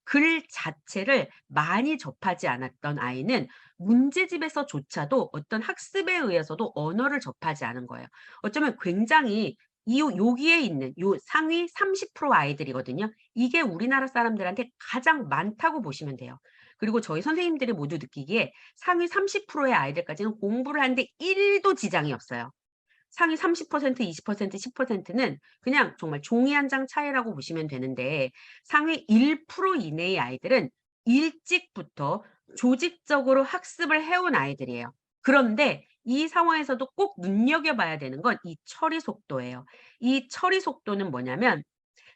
글 자체를 많이 접하지 않았던 아이는 문제집에서조차도 어떤 학습에 의해서도 언어를 접하지 않은 거예요. 어쩌면 굉장히 여기에 있는 요 상위 30% 아이들이거든요. 이게 우리나라 사람들한테 가장 많다고 보시면 돼요. 그리고 저희 선생님들이 모두 느끼기에 상위 30%의 아이들까지는 공부를 하는데 1도 지장이 없어요. 상위 30%, 20%, 10%는 그냥 정말 종이 한 장 차이라고 보시면 되는데 상위 1% 이내의 아이들은 일찍부터 조직적으로 학습을 해온 아이들이에요. 그런데 이 상황에서도 꼭 눈여겨봐야 되는 건 이 처리 속도예요. 이 처리 속도는 뭐냐면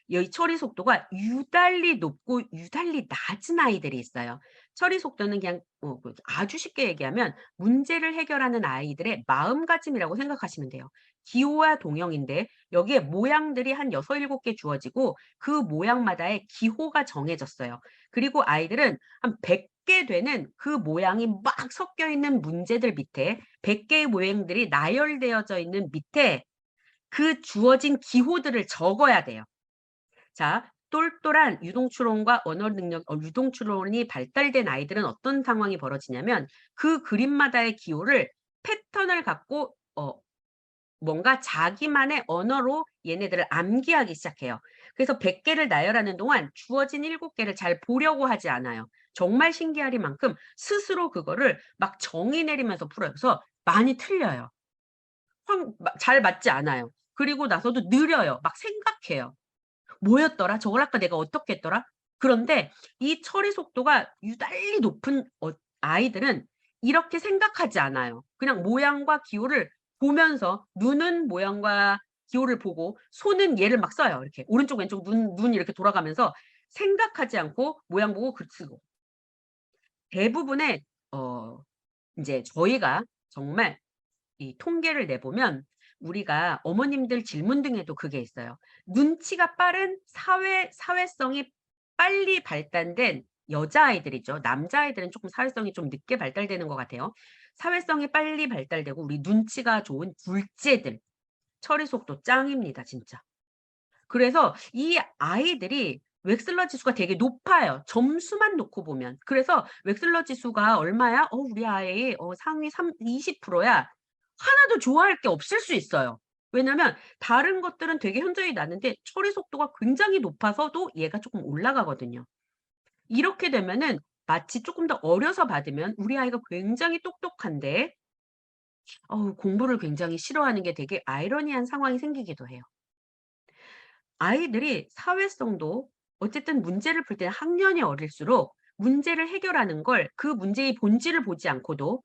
이 처리 속도가 유달리 높고 유달리 낮은 아이들이 있어요. 처리 속도는 그냥 아주 쉽게 얘기하면 문제를 해결하는 아이들의 마음가짐이라고 생각하시면 돼요. 기호와 동형인데 여기에 모양들이 한 6, 7개 주어지고 그 모양마다의 기호가 정해졌어요. 그리고 아이들은 한 100개 되는 그 모양이 막 섞여 있는 문제들 밑에 100개의 모양들이 나열되어져 있는 밑에 그 주어진 기호들을 적어야 돼요. 자, 똘똘한 유동추론과 언어 능력, 유동추론이 발달된 아이들은 어떤 상황이 벌어지냐면 그 그림마다의 기호를 패턴을 갖고 뭔가 자기만의 언어로 얘네들을 암기하기 시작해요. 그래서 100개를 나열하는 동안 주어진 7개를 잘 보려고 하지 않아요. 정말 신기하리만큼 스스로 그거를 막 정의 내리면서 풀어요. 그래서 많이 틀려요. 잘 맞지 않아요. 그리고 나서도 느려요. 막 생각해요. 뭐였더라? 저걸 아까 내가 어떻게 했더라? 그런데 이 처리 속도가 유달리 높은 아이들은 이렇게 생각하지 않아요. 그냥 모양과 기호를 보면서 눈은 모양과 기호를 보고 손은 얘를 막 써요. 이렇게 오른쪽 왼쪽 눈 이렇게 돌아가면서 생각하지 않고 모양 보고 글 쓰고. 대부분의 인제 저희가 정말 이 통계를 내보면 우리가 어머님들 질문 등에도 그게 있어요. 눈치가 빠른 사회성이 빨리 발달된 여자아이들이죠. 남자아이들은 쪼끔 사회성이 좀 늦게 발달되는 것 같아요. 사회성이 빨리 발달되고 우리 눈치가 좋은 둘째들 처리 속도 짱입니다 진짜. 그래서 이 아이들이 웩슬러 지수가 되게 높아요. 점수만 놓고 보면. 그래서 웩슬러 지수가 얼마야? 우리 아이 상위 20%야. 하나도 좋아할 게 없을 수 있어요. 왜냐면 다른 것들은 되게 현저히 낮은데 처리 속도가 굉장히 높아서도 얘가 쪼끔 올라가거든요. 이렇게 되면은 마치 조금 더 어려서 받으면 우리 아이가 굉장히 똑똑한데 공부를 굉장히 싫어하는 게 되게 아이러니한 상황이 생기기도 해요. 아이들이 사회성도 어쨌든 문제를 풀 때 학년이 어릴수록 문제를 해결하는 걸 그 문제의 본질을 보지 않고도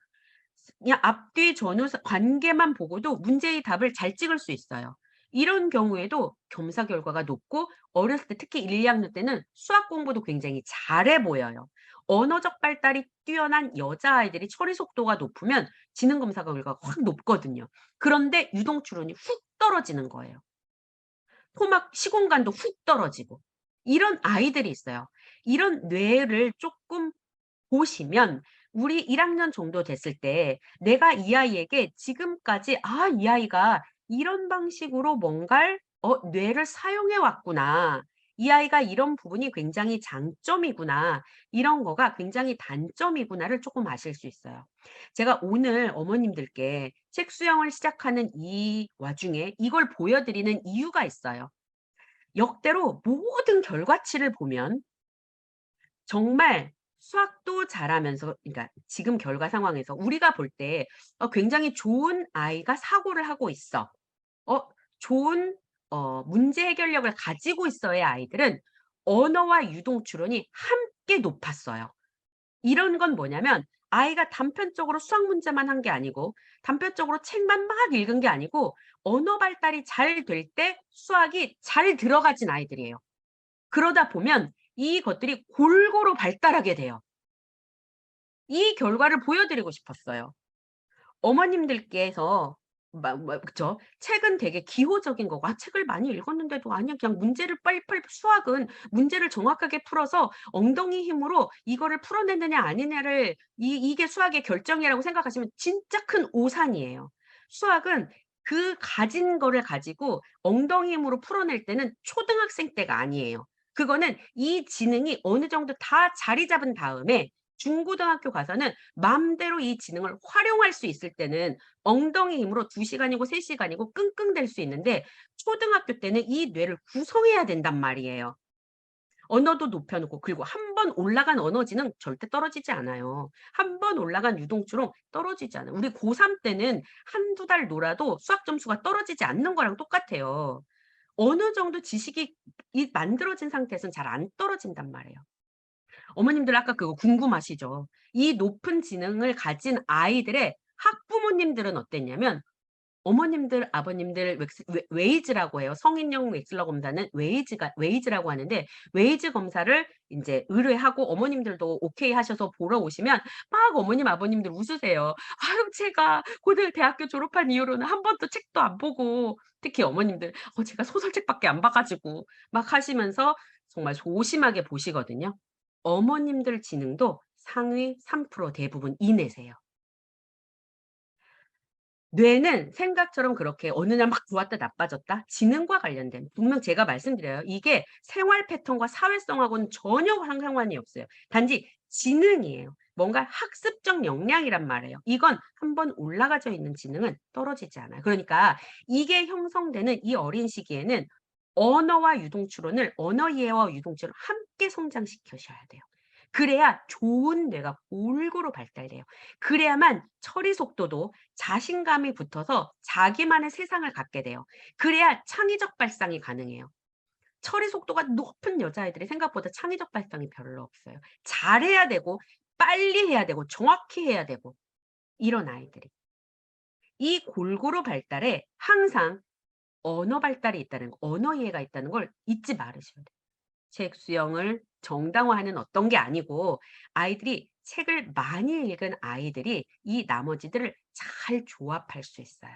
그냥 앞뒤 전후 관계만 보고도 문제의 답을 잘 찍을 수 있어요. 이런 경우에도 겸사 결과가 높고 어렸을 때 특히 1, 2학년 때는 수학 공부도 굉장히 잘해 보여요. 언어적 발달이 뛰어난 여자아이들이 처리 속도가 높으면 지능 검사 결과가 확 높거든요. 그런데 유동 추론이 훅 떨어지는 거예요. 토막 시공간도 훅 떨어지고 이런 아이들이 있어요. 이런 뇌를 조금 보시면 우리 1학년 정도 됐을 때 내가 이 아이에게 지금까지 '아 이 아이가 이런 방식으로 뭔가를 뇌를 사용해 왔구나. 이 아이가 이런 부분이 굉장히 장점이구나. 이런 거가 굉장히 단점이구나.'를 조금 아실 수 있어요. 제가 오늘 어머님들께 책 수영을 시작하는 이 와중에 이걸 보여드리는 이유가 있어요. 역대로 모든 결과치를 보면 정말 수학도 잘하면서 그러니까 지금 결과 상황에서 우리가 볼 때 굉장히 좋은 아이가 사고를 하고 있어. 어 좋은 문제 해결력을 가지고 있어의 아이들은 언어와 유동 추론이 함께 높았어요. 이런 건 뭐냐면 아이가 단편적으로 수학 문제만 한 게 아니고 단편적으로 책만 막 읽은 게 아니고 언어 발달이 잘 될 때 수학이 잘 들어가진 아이들이에요. 그러다 보면 이것들이 골고루 발달하게 돼요. 이 결과를 보여드리고 싶었어요. 어머님들께서 그쵸. 책은 되게 기호적인 거고 '아 책을 많이 읽었는데도 아니야. 그냥 문제를 빨리빨리 수학은 문제를 정확하게 풀어서 엉덩이 힘으로 이거를 풀어내느냐 아니냐를 이게 수학의 결정이라고 생각하시면 진짜 큰 오산이에요. 수학은 그 가진 거를 가지고 엉덩이 힘으로 풀어낼 때는 초등학생 때가 아니에요. 그거는 이 지능이 어느 정도 다 자리 잡은 다음에 중고등학교 가서는 맘대로 이 지능을 활용할 수 있을 때는 엉덩이 힘으로 2 시간이고 3 시간이고 끙끙댈 수 있는데 초등학교 때는 이 뇌를 구성해야 된단 말이에요. 언어도 높여 놓고 그리고 한 번 올라간 언어 지능 절대 떨어지지 않아요. 한 번 올라간 유동 추론 떨어지지 않아요. 우리 고3 때는 1-2달 놀아도 수학 점수가 떨어지지 않는 거랑 똑같아요. 어느 정도 지식이 만들어진 상태에서는 잘 안 떨어진단 말이에요. 어머님들 아까 그거 궁금하시죠? 이 높은 지능을 가진 아이들의 학부모님들은 어땠냐면 어머님들, 아버님들 웨이즈라고 해요. 성인용 엑셀러 검사는 웨이즈라고 하는데 웨이즈 검사를 인제 의뢰하고 어머님들도 오케이 하셔서 보러 오시면 막 어머님, 아버님들 웃으세요. "아유 제가 대학교 졸업한 이후로는 한 번도 책도 안 보고" 특히 어머님들 제가 소설책밖에 안 봐 가지고" 막 하시면서 정말 소심하게 보시거든요. 어머님들 지능도 상위 3% 대부분 이내세요. 뇌는 생각처럼 그렇게 어느 날 막 좋았다 나빠졌다 지능과 관련된 분명 제가 말씀드려요. 이게 생활 패턴과 사회성하고는 전혀 상관이 없어요. 단지 지능이에요. 뭔가 학습적 역량이란 말이에요. 이건 한번 올라가져 있는 지능은 떨어지지 않아요. 그러니까 이게 형성되는 이 어린 시기에는 언어와 유동 추론을 언어 이해와 유동 추론을 함께 성장시키셔야 돼요. 그래야 좋은 뇌가 골고루 발달돼요. 그래야만 처리 속도도 자신감이 붙어서 자기만의 세상을 갖게 돼요. 그래야 창의적 발상이 가능해요. 처리 속도가 높은 여자아이들이 생각보다 창의적 발상이 별로 없어요. 잘해야 되고 빨리 해야 되고 정확히 해야 되고 이런 아이들이. 이 골고루 발달에 항상 언어 발달이 있다는 거, 언어 이해가 있다는 걸 잊지 말으셔야 돼요. 책 수영을 정당화하는 어떤 게 아니고 아이들이 책을 많이 읽은 아이들이 이 나머지들을 잘 조합할 수 있어요.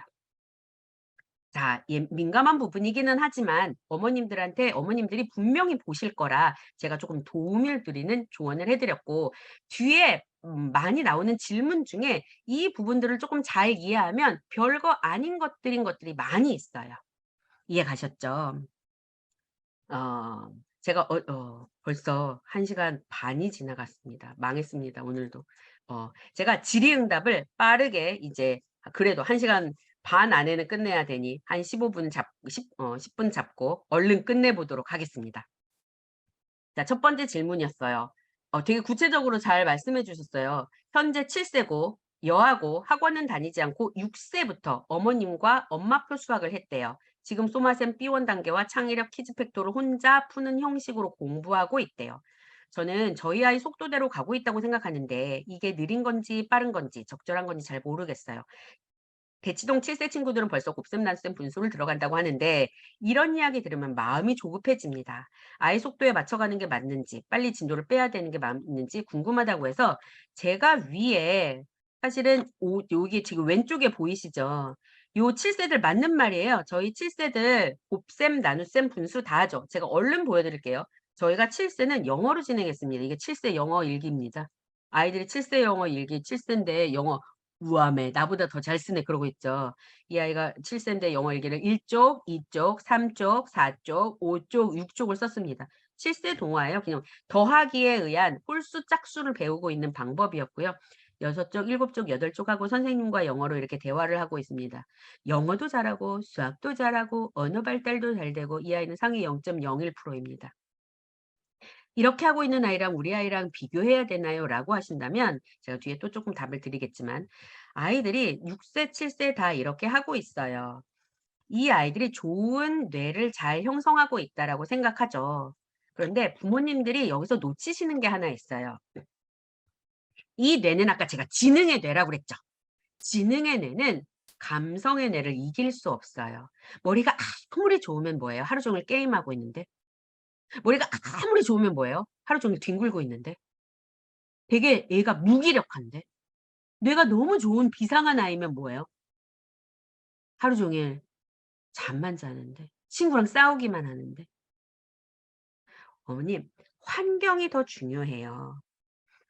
자, 민감한 부분이기는 하지만 어머님들이 분명히 보실 거라 제가 조금 도움을 드리는 조언을 해 드렸고 뒤에 많이 나오는 질문 중에 이 부분들을 조금 잘 이해하면 별거 아닌 것들이 많이 있어요. 이해 가셨죠? 어 제가 벌써 1 시간 반이 지나갔습니다. 망했습니다 오늘도. 제가 질의응답을 빠르게 이제 그래도 1 시간 반 안에는 끝내야 되니 한 15분 10분 잡고 얼른 끝내 보도록 하겠습니다. 자 첫 번째 질문이었어요. 되게 구체적으로 잘 말씀해 주셨어요. 현재 7세고 여하고 학원은 다니지 않고 6세부터 어머님과 엄마표 수학을 했대요. 지금 소마셈 B1 단계와 창의력 퀴즈팩토를 혼자 푸는 형식으로 공부하고 있대요. 저는 저희 아이 속도대로 가고 있다고 생각하는데 이게 느린 건지 빠른 건지 적절한 건지 잘 모르겠어요. 대치동 7세 친구들은 벌써 곱셈 난셈 분수를 들어간다고 하는데 이런 이야기 들으면 마음이 조급해집니다. 아이 속도에 맞춰가는 게 맞는지 빨리 진도를 빼야 되는 게 맞는지 궁금하다고 해서 제가 위에 사실은 여기 지금 왼쪽에 보이시죠? 요 7세들 맞는 말이에요. 저희 7세들 곱셈, 나눗셈, 분수 다 하죠. 제가 얼른 보여드릴게요. 저희가 7세는 영어로 진행했습니다. 이게 7세 영어 일기입니다. 아이들이 7세 영어 일기 7세인데 영어 우아매 나보다 더 잘 쓰네 그러고 있죠. 이 아이가 7세인데 영어 일기를 1쪽, 2쪽, 3쪽, 4쪽, 5쪽, 6쪽을 썼습니다. 7세 동화예요. 그냥 더하기에 의한 홀수 짝수를 배우고 있는 방법이었고요. 6쪽, 7쪽, 8쪽 하고 선생님과 영어로 이렇게 대화를 하고 있습니다. 영어도 잘하고 수학도 잘하고 언어 발달도 잘 되고 이 아이는 상위 0.01%입니다. 이렇게 하고 있는 아이랑 우리 아이랑 비교해야 되나요? 라고 하신다면 제가 뒤에 또 조금 답을 드리겠지만 아이들이 6세, 7세 다 이렇게 하고 있어요. 이 아이들이 좋은 뇌를 잘 형성하고 있다라고 생각하죠. 그런데 부모님들이 여기서 놓치시는 게 하나 있어요. 이 뇌는 아까 제가 지능의 뇌라고 그랬죠. 지능의 뇌는 감성의 뇌를 이길 수 없어요. 머리가 아무리 좋으면 뭐예요? 하루 종일 게임하고 있는데. 머리가 아무리 좋으면 뭐예요? 하루 종일 뒹굴고 있는데. 되게 애가 무기력한데. 뇌가 너무 좋은 비상한 아이면 뭐예요? 하루 종일 잠만 자는데. 친구랑 싸우기만 하는데. 어머님, 환경이 더 중요해요.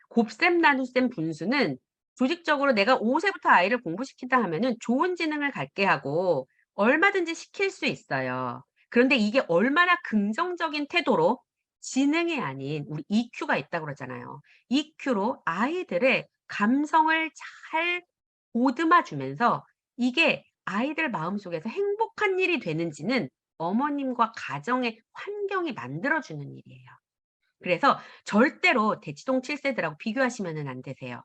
곱셈, 나눗셈, 분수는 조직적으로 내가 5세부터 아이를 공부시킨다 하면은 좋은 지능을 갖게 하고 얼마든지 시킬 수 있어요. 그런데 이게 얼마나 긍정적인 태도로 지능이 아닌 우리 EQ가 있다고 그러잖아요. EQ로 아이들의 감성을 잘 보듬어 주면서 이게 아이들 마음속에서 행복한 일이 되는지는 어머님과 가정의 환경이 만들어 주는 일이에요. 그래서 절대로 대치동 7세들하고 비교하시면은 안 되세요.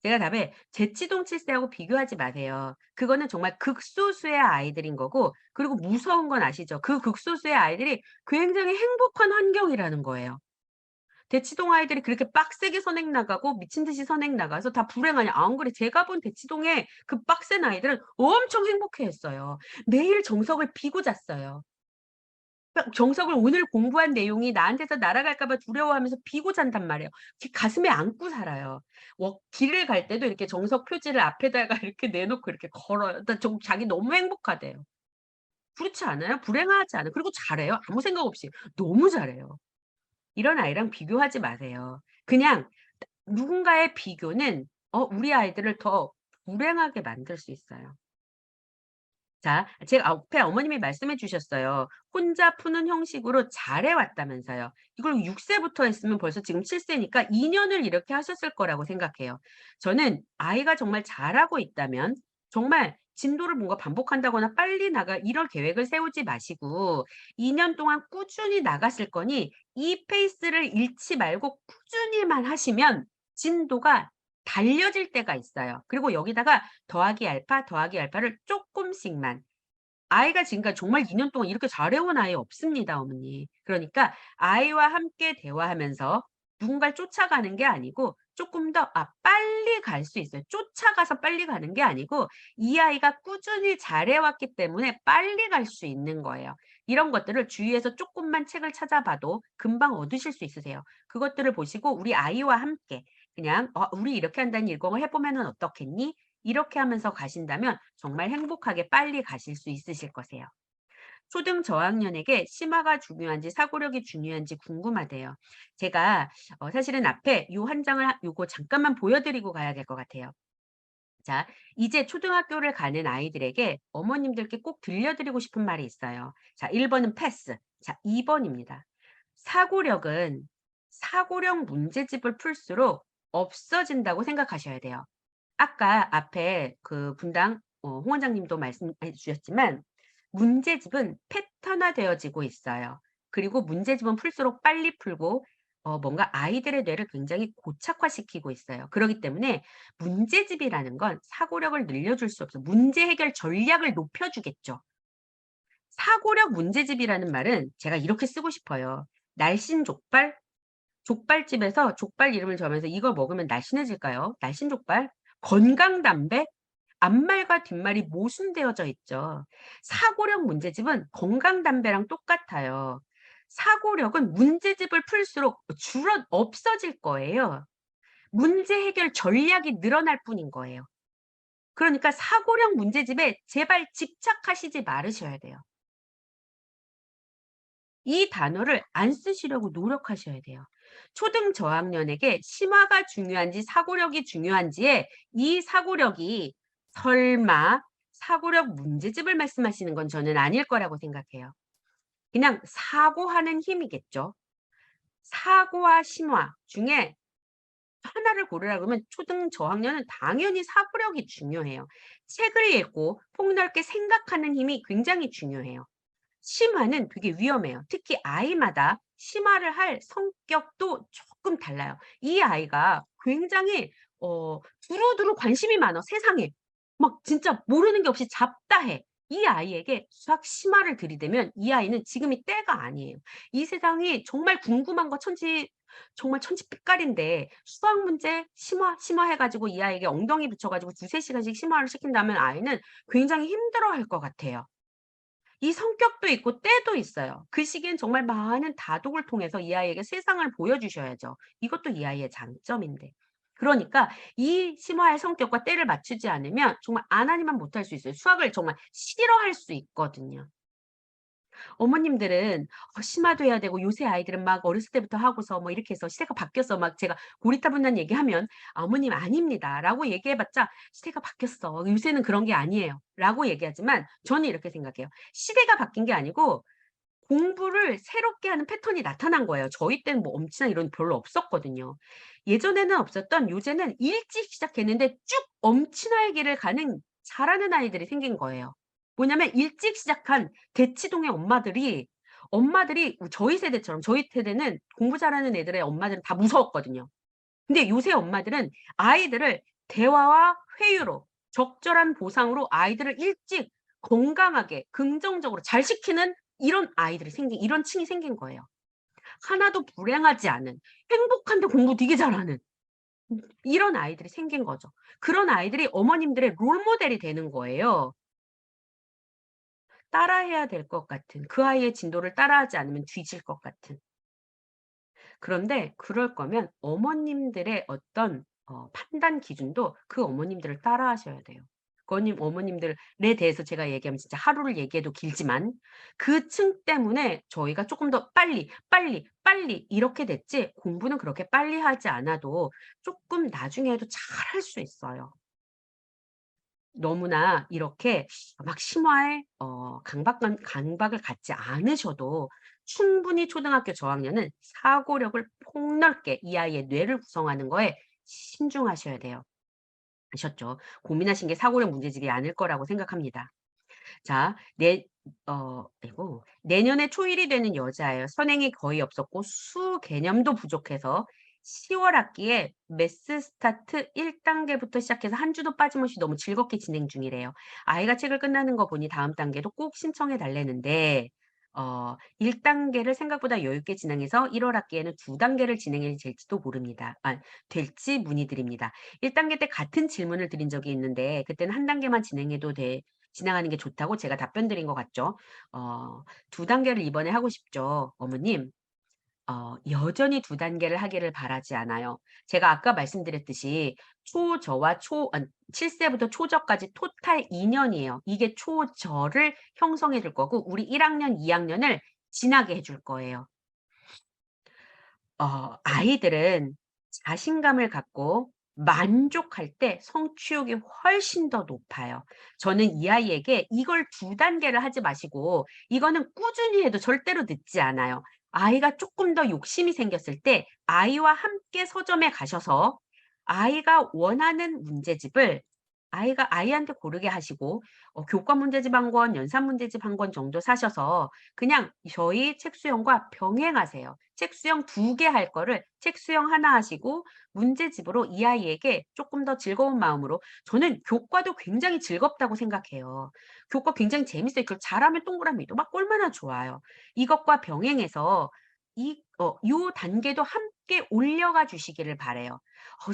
제가 답에 대치동 7세하고 비교하지 마세요. 그거는 정말 극소수의 아이들인 거고 그리고 무서운 건 아시죠? 그 극소수의 아이들이 굉장히 행복한 환경이라는 거예요. 대치동 아이들이 그렇게 빡세게 선행 나가고 미친 듯이 선행 나가서 다 불행하냐? 안 그래. 제가 본 대치동의 그 빡센 아이들은 엄청 행복해했어요. 매일 정석을 비고 잤어요. 정석을 오늘 공부한 내용이 나한테서 날아갈까 봐 두려워하면서 비고 잔단 말이에요. 가슴에 안고 살아요. 길을 갈 때도 이렇게 정석 표지를 앞에다가 이렇게 내놓고 이렇게 걸어요. 자기 너무 행복하대요. 그렇지 않아요? 불행하지 않아요. 그리고 잘해요. 아무 생각 없이. 너무 잘해요. 이런 아이랑 비교하지 마세요. 그냥 누군가의 비교는 우리 아이들을 더 불행하게 만들 수 있어요. 자, 제가 앞에 어머님이 말씀해 주셨어요. 혼자 푸는 형식으로 잘해 왔다면서요. 이걸 6세부터 했으면 벌써 지금 7세니까 2년을 이렇게 하셨을 거라고 생각해요. 저는 아이가 정말 잘하고 있다면 정말 진도를 뭔가 반복한다거나 빨리 나가 이럴 계획을 세우지 마시고 2년 동안 꾸준히 나갔을 거니 이 페이스를 잃지 말고 꾸준히만 하시면 진도가 달려질 때가 있어요. 그리고 여기다가 더하기 알파를 쪼끔씩만. 아이가 지금까지 정말 2년 동안 이렇게 잘해온 아이 없습니다, 어머니. 그러니까 아이와 함께 대화하면서 누군가를 쫓아가는 게 아니고 쪼끔 더 빨리 갈 수 있어요. 쫓아가서 빨리 가는 게 아니고 이 아이가 꾸준히 잘해왔기 때문에 빨리 갈 수 있는 거예요. 이런 것들을 주위에서 쪼끔만 책을 찾아봐도 금방 얻으실 수 있으세요. 그것들을 보시고 우리 아이와 함께 그냥 우리 이렇게 한다는 일공을 해보면은 어떻겠니? 이렇게 하면서 가신다면 정말 행복하게 빨리 가실 수 있으실 거세요. 초등 저학년에게 심화가 중요한지 사고력이 중요한지 궁금하대요. 제가 사실은 앞에 요 한 장을 요거 잠깐만 보여드리고 가야 될 것 같아요. 자, 이제 초등학교를 가는 아이들에게 어머님들께 꼭 들려드리고 싶은 말이 있어요. 자, 1번은 패스. 자, 2번입니다. 사고력은 사고력 문제집을 풀수록 없어진다고 생각하셔야 돼요. 아까 앞에 그 분당 홍 원장님도 말씀해 주셨지만 문제집은 패턴화되어지고 있어요. 그리고 문제집은 풀수록 빨리 풀고 뭔가 아이들의 뇌를 굉장히 고착화시키고 있어요. 그렇기 때문에 문제집이라는 건 사고력을 늘려줄 수 없어요. 문제 해결 전략을 높여주겠죠. 사고력 문제집이라는 말은 제가 이렇게 쓰고 싶어요. 날씬 족발? 족발집에서 족발 이름을 적으면서 이걸 먹으면 날씬해질까요? 날씬 족발? 건강 담배? 앞말과 뒷말이 모순되어져 있죠. 사고력 문제집은 건강 담배랑 똑같아요. 사고력은 문제집을 풀수록 없어질 거예요. 문제 해결 전략이 늘어날 뿐인 거예요. 그러니까 사고력 문제집에 제발 집착하시지 말으셔야 돼요. 이 단어를 안 쓰시려고 노력하셔야 돼요. 초등 저학년에게 심화가 중요한지 사고력이 중요한지에 이 사고력이 설마 사고력 문제집을 말씀하시는 건 저는 아닐 거라고 생각해요. 그냥 사고하는 힘이겠죠. 사고와 심화 중에 하나를 고르라 그러면 초등 저학년은 당연히 사고력이 중요해요. 책을 읽고 폭넓게 생각하는 힘이 굉장히 중요해요. 심화는 되게 위험해요. 특히 아이마다 심화를 할 성격도 조금 달라요. 이 아이가 굉장히 두루두루 관심이 많아, 세상에. 막 진짜 모르는 게 없이 잡다해. 이 아이에게 수학 심화를 들이대면 이 아이는 지금이 때가 아니에요. 이 세상이 정말 궁금한 거 정말 천지빛깔인데 수학 문제 심화해가지고 이 아이에게 엉덩이 붙여가지고 2~3시간씩 심화를 시킨다면 아이는 굉장히 힘들어할 것 같아요. 이 성격도 있고 때도 있어요. 그 시기엔 정말 많은 다독을 통해서 이 아이에게 세상을 보여주셔야죠. 이것도 이 아이의 장점인데. 그러니까 이 심화의 성격과 때를 맞추지 않으면 정말 안 하니만 못할 수 있어요. 수학을 정말 싫어할 수 있거든요. 어머님들은 심화도 해야 되고 요새 아이들은 막 어렸을 때부터 하고서 뭐 이렇게 해서 시대가 바뀌어서 막 제가 고리타분한 얘기하면 "어머님 아닙니다."라고 얘기해봤자 "시대가 바뀌었어. 요새는 그런 게 아니에요."라고 얘기하지만 저는 이렇게 생각해요. 시대가 바뀐 게 아니고 공부를 새롭게 하는 패턴이 나타난 거예요. 저희 때는 뭐 엄지나 이런 별로 없었거든요. 예전에는 없었던 요새는 일찍 시작했는데 쭉 엄친아의 길을 가는 잘하는 아이들이 생긴 거예요. 뭐냐면 일찍 시작한 대치동의 엄마들이 저희 세대처럼 저희 세대는 공부 잘하는 애들의 엄마들은 다 무서웠거든요. 근데 요새 엄마들은 아이들을 대화와 회유로 적절한 보상으로 아이들을 일찍 건강하게 긍정적으로 잘 시키는 이런 층이 생긴 거예요. 하나도 불행하지 않은 행복한데 공부 되게 잘하는 이런 아이들이 생긴 거죠. 그런 아이들이 어머님들의 롤모델이 되는 거예요. 따라해야 될 것 같은 그 아이의 진도를 따라하지 않으면 뒤질 것 같은. 그런데 그럴 거면 어머님들의 어떤 판단 기준도 그 어머님들을 따라하셔야 돼요. 어머님들에 대해서 제가 얘기하면 진짜 하루를 얘기해도 길지만 그 층 때문에 저희가 조금 더 빨리, 빨리, 빨리 이렇게 됐지 공부는 그렇게 빨리 하지 않아도 조금 나중에 해도 잘할 수 있어요. 너무나 이렇게 막 심화에 강박을 갖지 않으셔도 충분히 초등학교 저학년은 사고력을 폭넓게 이 아이의 뇌를 구성하는 거에 신중하셔야 돼요. 아셨죠? 고민하신 게 사고력 문제집이 아닐 거라고 생각합니다. 자, 아이고, 내년에 초1이 되는 여자예요. 선행이 거의 없었고 수 개념도 부족해서 10월 학기에 메스 스타트 1단계부터 시작해서 한 주도 빠짐없이 너무 즐겁게 진행 중이래요. 아이가 책을 끝나는 거 보니 다음 단계도 꼭 신청해 달라는데 1단계를 생각보다 여유 있게 진행해서 1월 학기에는 2단계를 진행해 될지도 모릅니다. 될지 문의드립니다. 1단계 때 같은 질문을 드린 적이 있는데 그때는 한 단계만 진행하는 게 좋다고 제가 답변 드린 것 같죠. 2단계를 이번에 하고 싶죠. 어머님, 여전히 2단계를 하기를 바라지 않아요. 제가 아까 말씀드렸듯이 초저와 7세부터 초저까지 토탈 2년이에요. 이게 초저를 형성해 줄 거고 우리 1학년, 2학년을 지나게 해줄 거예요. 아이들은 자신감을 갖고 만족할 때 성취욕이 훨씬 더 높아요. 저는 이 아이에게 이걸 2단계를 하지 마시고 이거는 꾸준히 해도 절대로 늦지 않아요. 아이가 조금 더 욕심이 생겼을 때 아이와 함께 서점에 가셔서 아이가 원하는 문제집을 아이한테 고르게 하시고 교과 문제집 한 권, 연산 문제집 한 권 정도 사셔서 그냥 저희 책 수형과 병행하세요. 책 수형 2개 할 거를 책 수형 하나 하시고 문제집으로 이 아이에게 조금 더 즐거운 마음으로 저는 교과도 굉장히 즐겁다고 생각해요. 교과 굉장히 재밌어요. 그걸 잘하면 동그라미도 막 얼마나 좋아요. 이것과 병행해서 요 단계도 함께 올려가 주시기를 바라요.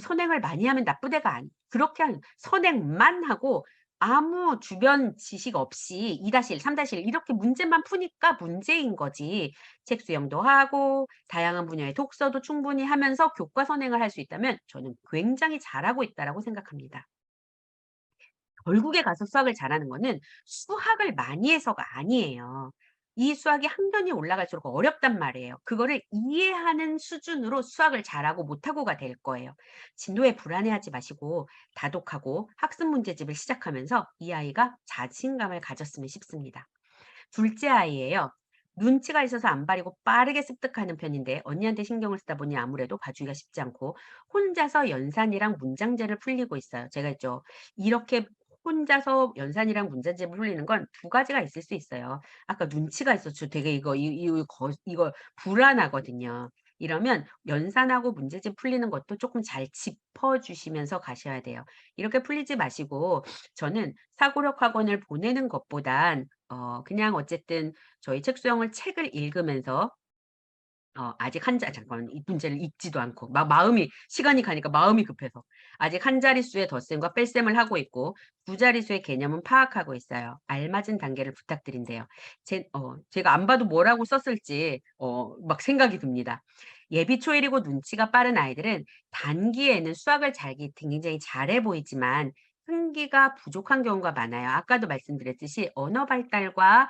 선행을 많이 하면 나쁘대가 그렇게 선행만 하고 아무 주변 지식 없이 2-1, 3-1 이렇게 문제만 푸니까 문제인 거지. 책 수영도 하고 다양한 분야의 독서도 충분히 하면서 교과 선행을 할 수 있다면 저는 굉장히 잘하고 있다라고 생각합니다. 결국에 가서 수학을 잘하는 거는 수학을 많이 해서가 아니에요. 이 수학이 학년이 올라갈수록 어렵단 말이에요. 그거를 이해하는 수준으로 수학을 잘하고 못하고가 될 거예요. 진도에 불안해하지 마시고 다독하고 학습 문제집을 시작하면서 이 아이가 자신감을 가졌으면 싶습니다. 둘째 아이예요. 눈치가 있어서 안 바리고 빠르게 습득하는 편인데 언니한테 신경을 쓰다 보니 아무래도 봐주기가 쉽지 않고 혼자서 연산이랑 문장제를 풀리고 있어요. 제가 했죠. 이렇게 혼자서 연산이랑 문제집을 풀리는 건 2가지가 있을 수 있어요. 아까 눈치가 있었죠. 되게 이거 불안하거든요. 이러면 연산하고 문제집 풀리는 것도 조금 잘 짚어주시면서 가셔야 돼요. 이렇게 풀리지 마시고 저는 사고력 학원을 보내는 것보단 그냥 어쨌든 저희 책 수영을 책을 읽으면서 아직 잠깐만 이 문제를 읽지도 않고 시간이 가니까 마음이 급해서 아직 한 자릿수의 덧셈과 뺄셈을 하고 있고 2자릿수의 개념은 파악하고 있어요. 알맞은 단계를 부탁드린대요. 제가 안 봐도 뭐라고 썼을지 막 생각이 듭니다. 예비 초일이고 눈치가 빠른 아이들은 단기에는 수학을 굉장히 잘해 보이지만 흥기가 부족한 경우가 많아요. 아까도 말씀드렸듯이 언어 발달과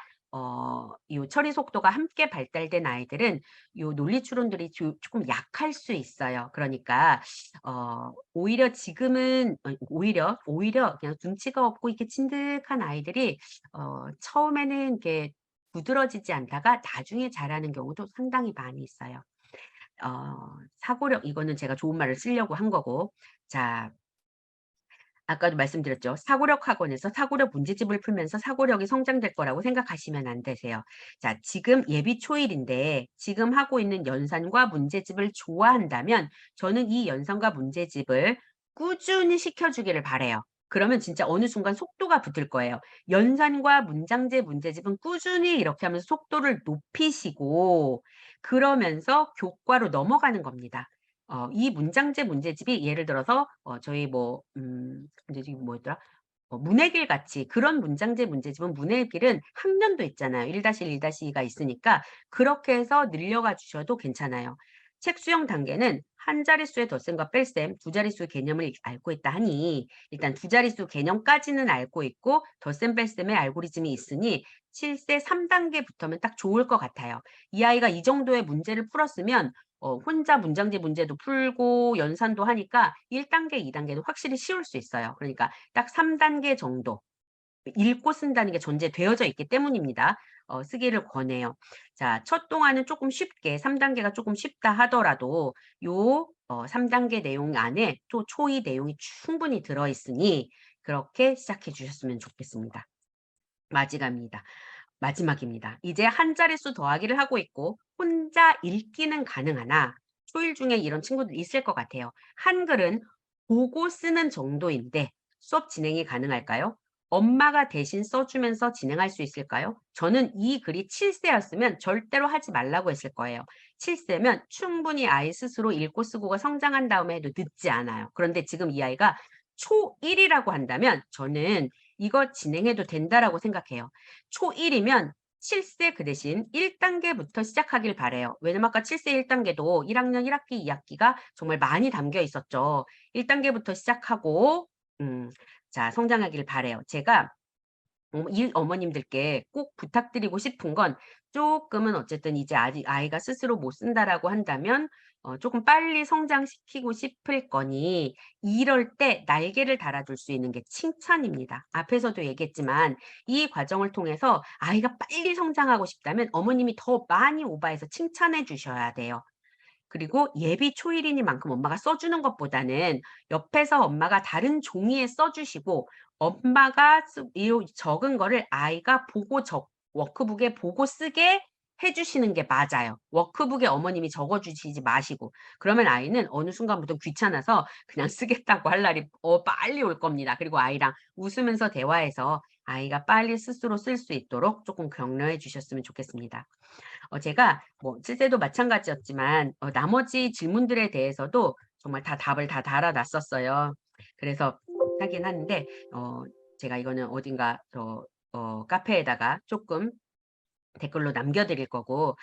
요 처리 속도가 함께 발달된 아이들은 요 논리 추론들이 조금 약할 수 있어요. 그러니까 오히려 지금은 오히려 그냥 눈치가 없고 이렇게 진득한 아이들이 처음에는 이렇게 부드러지지 않다가 나중에 잘하는 경우도 상당히 많이 있어요. 사고력 이거는 제가 좋은 말을 쓰려고 한 거고. 자, 아까도 말씀드렸죠. 사고력 학원에서 사고력 문제집을 풀면서 사고력이 성장될 거라고 생각하시면 안 되세요. 자, 지금 예비 초일인데 지금 하고 있는 연산과 문제집을 좋아한다면 저는 이 연산과 문제집을 꾸준히 시켜주기를 바라요. 그러면 진짜 어느 순간 속도가 붙을 거예요. 연산과 문장제 문제집은 꾸준히 이렇게 하면서 속도를 높이시고 그러면서 교과로 넘어가는 겁니다. 이 문장제 문제집이 예를 들어서 저희 문제집이 뭐였더라? 문해길 같이 그런 문장제 문제집은 문해길은 학년도 있잖아요. 1-1, 1-2가 있으니까 그렇게 해서 늘려가 주셔도 괜찮아요. 책 수용 단계는 한 자릿수의 덧셈과 뺄셈, 2자릿수 개념을 알고 있다 하니 일단 2자릿수 개념까지는 알고 있고 덧셈 뺄셈의 알고리즘이 있으니 7세 3단계부터면 딱 좋을 것 같아요. 이 아이가 이 정도의 문제를 풀었으면 혼자 문장제 문제도 풀고 연산도 하니까 1단계, 2단계도 확실히 쉬울 수 있어요. 그러니까 딱 3단계 정도 읽고 쓴다는 게 전제되어져 있기 때문입니다. 쓰기를 권해요. 자, 첫 동안은 조금 쉽게 3단계가 조금 쉽다 하더라도 요 3단계 내용 안에 또 초이 내용이 충분히 들어있으니 그렇게 시작해 주셨으면 좋겠습니다. 마지막입니다. 이제 한 자릿수 더하기를 하고 있고 혼자 읽기는 가능하나 초일 중에 이런 친구들 있을 것 같아요. 한글은 보고 쓰는 정도인데 수업 진행이 가능할까요? 엄마가 대신 써주면서 진행할 수 있을까요? 저는 이 글이 7세였으면 절대로 하지 말라고 했을 거예요. 7세면 충분히 아이 스스로 읽고 쓰고가 성장한 다음에 해도 늦지 않아요. 그런데 지금 이 아이가 초1이라고 한다면 저는 이거 진행해도 된다라고 생각해요. 초1이면 7세 그 대신 1단계부터 시작하길 바래요. 왜냐면 아까 7세 1단계도 1학년 1학기 2학기가 정말 많이 담겨 있었죠. 1단계부터 시작하고 자 성장하길 바래요. 제가 이 어머님들께 꼭 부탁드리고 싶은 건 조금은 어쨌든 이제 아직 아이가 스스로 못 쓴다라고 한다면 조금 빨리 성장시키고 싶을 거니 이럴 때 날개를 달아줄 수 있는 게 칭찬입니다. 앞에서도 얘기했지만 이 과정을 통해서 아이가 빨리 성장하고 싶다면 어머님이 더 많이 오버해서 칭찬해 주셔야 돼요. 그리고 예비 초일이니만큼 엄마가 써주는 것보다는 옆에서 엄마가 다른 종이에 써주시고 엄마가 이 적은 거를 아이가 보고 워크북에 보고 쓰게 해주시는 게 맞아요. 워크북에 어머님이 적어주시지 마시고. 그러면 아이는 어느 순간부터 귀찮아서 그냥 쓰겠다고 할 날이 빨리 올 겁니다. 그리고 아이랑 웃으면서 대화해서 아이가 빨리 스스로 쓸 수 있도록 조금 격려해 주셨으면 좋겠습니다. 제가 뭐 실제도 마찬가지였지만 나머지 질문들에 대해서도 정말 다 답을 다 달아놨었어요. 그래서 하긴 하는데 제가 이거는 어딘가 카페에다가 조금 댓글로 남겨드릴 거고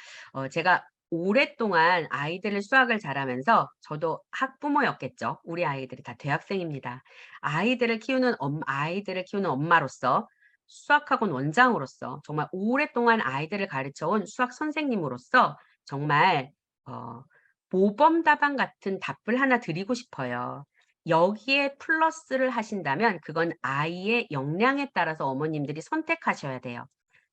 제가 오랫동안 아이들을 수학을 잘하면서 저도 학부모였겠죠. 우리 아이들이 다 대학생입니다. 아이들을 키우는 엄마로서 수학학원 원장으로서 정말 오랫동안 아이들을 가르쳐온 수학 선생님으로서 정말 모범 답안 같은 답을 하나 드리고 싶어요. 여기에 플러스를 하신다면 그건 아이의 역량에 따라서 어머님들이 선택하셔야 돼요.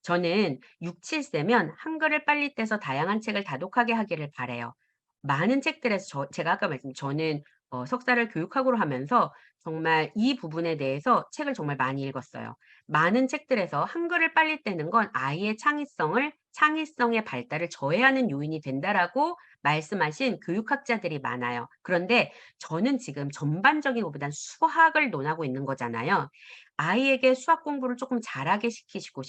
저는 6, 7세면 한글을 빨리 떼서 다양한 책을 다독하게 하기를 바라요. 많은 책들에서 제가 아까 저는 석사를 교육학으로 하면서 정말 이 부분에 대해서 책을 정말 많이 읽었어요. 많은 책들에서 한글을 빨리 떼는 건 아이의 창의성의 발달을 저해하는 요인이 된다라고 말씀하신 교육학자들이 많아요. 그런데 저는 지금 전반적인 것보단 수학을 논하고 있는 거잖아요. 아이에게 수학 공부를 조금 잘하게 시키시고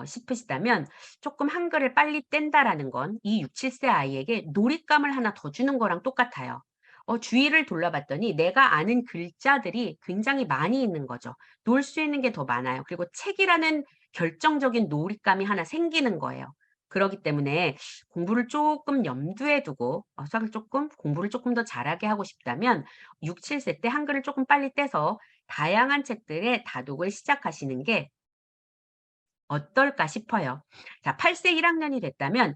싶으시다면 조금 한글을 빨리 뗀다라는 건 이 6, 7세 아이에게 놀잇감을 하나 더 주는 거랑 똑같아요. 주위를 둘러봤더니 내가 아는 글자들이 굉장히 많이 있는 거죠. 놀 수 있는 게 더 많아요. 그리고 책이라는 결정적인 놀잇감이 하나 생기는 거예요. 그렇기 때문에 공부를 조금 염두에 두고 공부를 조금 더 잘하게 하고 싶다면 6, 7세 때 한글을 조금 빨리 떼서 다양한 책들의 다독을 시작하시는 게 어떨까 싶어요. 자, 8세 1학년이 됐다면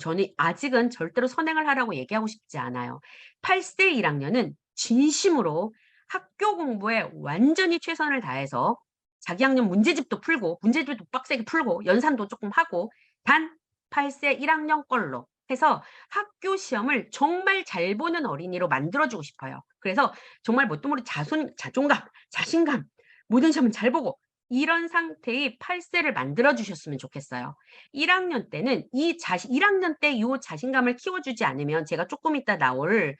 저는 아직은 절대로 선행을 하라고 얘기하고 싶지 않아요. 8세 1학년은 진심으로 학교 공부에 완전히 최선을 다해서 자기 학년 문제집도 빡세게 풀고 연산도 조금 하고 단 8세 1학년 걸로 해서 학교 시험을 정말 잘 보는 어린이로 만들어주고 싶어요. 그래서 정말 뭣도 모르 자존감, 자신감, 모든 시험은 잘 보고 이런 상태의 8세를 만들어 주셨으면 좋겠어요. 1학년 때는 1학년 때 이 자신감을 키워주지 않으면 제가 조금 이따 나올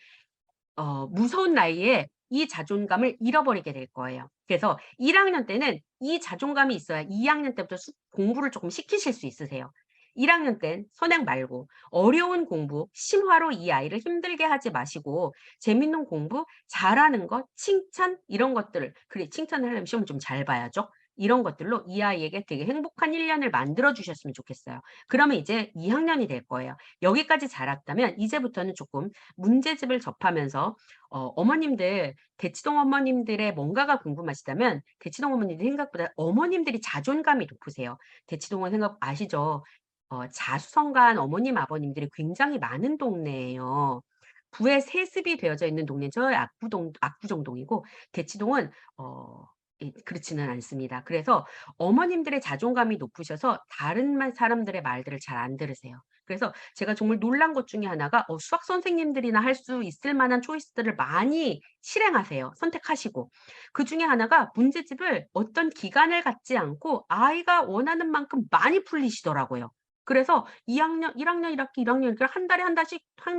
무서운 나이에 이 자존감을 잃어버리게 될 거예요. 그래서 1학년 때는 이 자존감이 있어야 2학년 때부터 공부를 조금 시키실 수 있으세요. 1학년 땐 선행 말고 어려운 공부, 심화로 이 아이를 힘들게 하지 마시고 재밌는 공부, 잘하는 것, 칭찬 이런 것들을 칭찬을 하려면 시험 좀 잘 봐야죠. 이런 것들로 이 아이에게 되게 행복한 1년을 만들어 주셨으면 좋겠어요. 그러면 이제 2학년이 될 거예요. 여기까지 자랐다면 이제부터는 조금 문제집을 접하면서 어머님들, 대치동 어머님들의 뭔가가 궁금하시다면 대치동 어머님들 생각보다 어머님들이 자존감이 높으세요. 대치동은 생각 아시죠? 자수성가한 어머님, 아버님들이 굉장히 많은 동네예요. 부에 세습이 되어져 있는 동네 저희 압구정동이고 대치동은 그렇지는 않습니다. 그래서 어머님들의 자존감이 높으셔서 다른 사람들의 말들을 잘 안 들으세요. 그래서 제가 정말 놀란 것 중에 하나가 수학 선생님들이나 할 수 있을 만한 초이스들을 많이 실행하세요. 선택하시고. 그중에 하나가 문제집을 어떤 기간을 갖지 않고 아이가 원하는 만큼 많이 풀리시더라고요. 그래서 2학년, 1학년 1학기, 1학년 1학기 한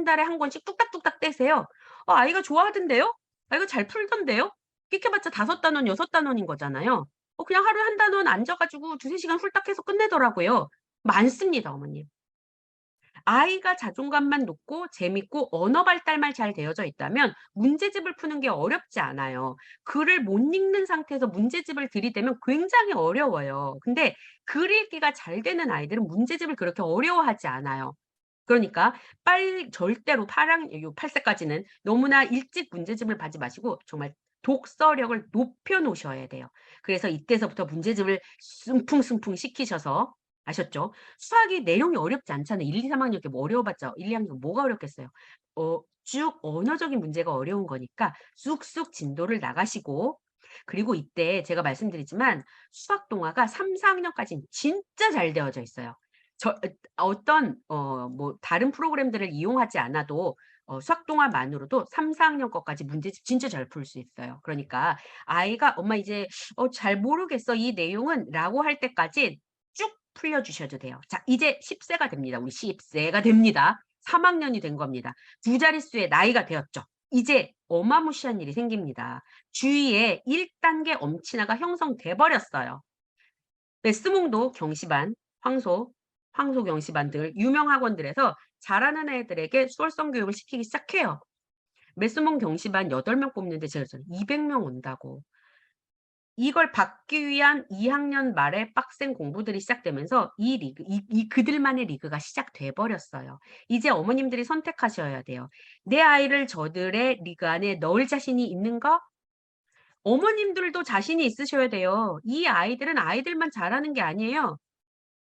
달에 한 권씩 뚝딱뚝딱 떼세요. 아이가 좋아하던데요? 아이가 잘 풀던데요? 끽해봤자 5단원, 6단원인 거잖아요. 그냥 하루에 한 단원 앉아가지고 2-3시간 훌딱 해서 끝내더라고요. 많습니다, 어머님. 아이가 자존감만 높고 재밌고 언어 발달만 잘 되어져 있다면 문제집을 푸는 게 어렵지 않아요. 글을 못 읽는 상태에서 문제집을 들이대면 굉장히 어려워요. 근데 글 읽기가 잘 되는 아이들은 문제집을 그렇게 어려워하지 않아요. 그러니까 절대로 8세까지는 너무나 일찍 문제집을 봐지 마시고 정말 독서력을 높여 놓으셔야 돼요. 그래서 이때서부터 문제집을 승풍승풍 시키셔서 아셨죠? 수학이 내용이 어렵지 않잖아요. 1, 2, 3학년 이렇게 뭐 어려워봤자 1, 2학년 뭐가 어렵겠어요. 쭉 언어적인 문제가 어려운 거니까 쑥쑥 진도를 나가시고 그리고 이때 제가 말씀드리지만 수학 동화가 3, 4학년까지는 진짜 잘 되어져 있어요. 어떤 뭐 다른 프로그램들을 이용하지 않아도 수학 동화만으로도 3, 4학년 것까지 문제집 진짜 잘 풀 수 있어요. 그러니까 아이가 "엄마 이제 잘 모르겠어 이 내용은."라고 할 때까지 쭉 풀려 주셔도 돼요. 자 이제 10 세가 됩니다. 우리 10 세가 됩니다. 3 학년이 된 겁니다. 두 자릿수의 나이가 되었죠. 이제 어마무시한 일이 생깁니다. 주위에 1 단계 엄친아가 형성돼 버렸어요. 메스몽도 경시반, 황소 경시반 등 유명 학원들에서 잘하는 애들에게 수월성 교육을 시키기 시작해요. 메스몽 경시반 8명 뽑는데 제가 200명 온다고. 이걸 받기 위한 2학년 말에 빡센 공부들이 시작되면서 이 리그 그들만의 리그가 시작돼 버렸어요. 이제 어머님들이 선택하셔야 돼요. '내 아이를 저들의 리그 안에 넣을 자신이 있는가?' 어머님들도 자신이 있으셔야 돼요. 이 아이들은 아이들만 잘하는 게 아니에요.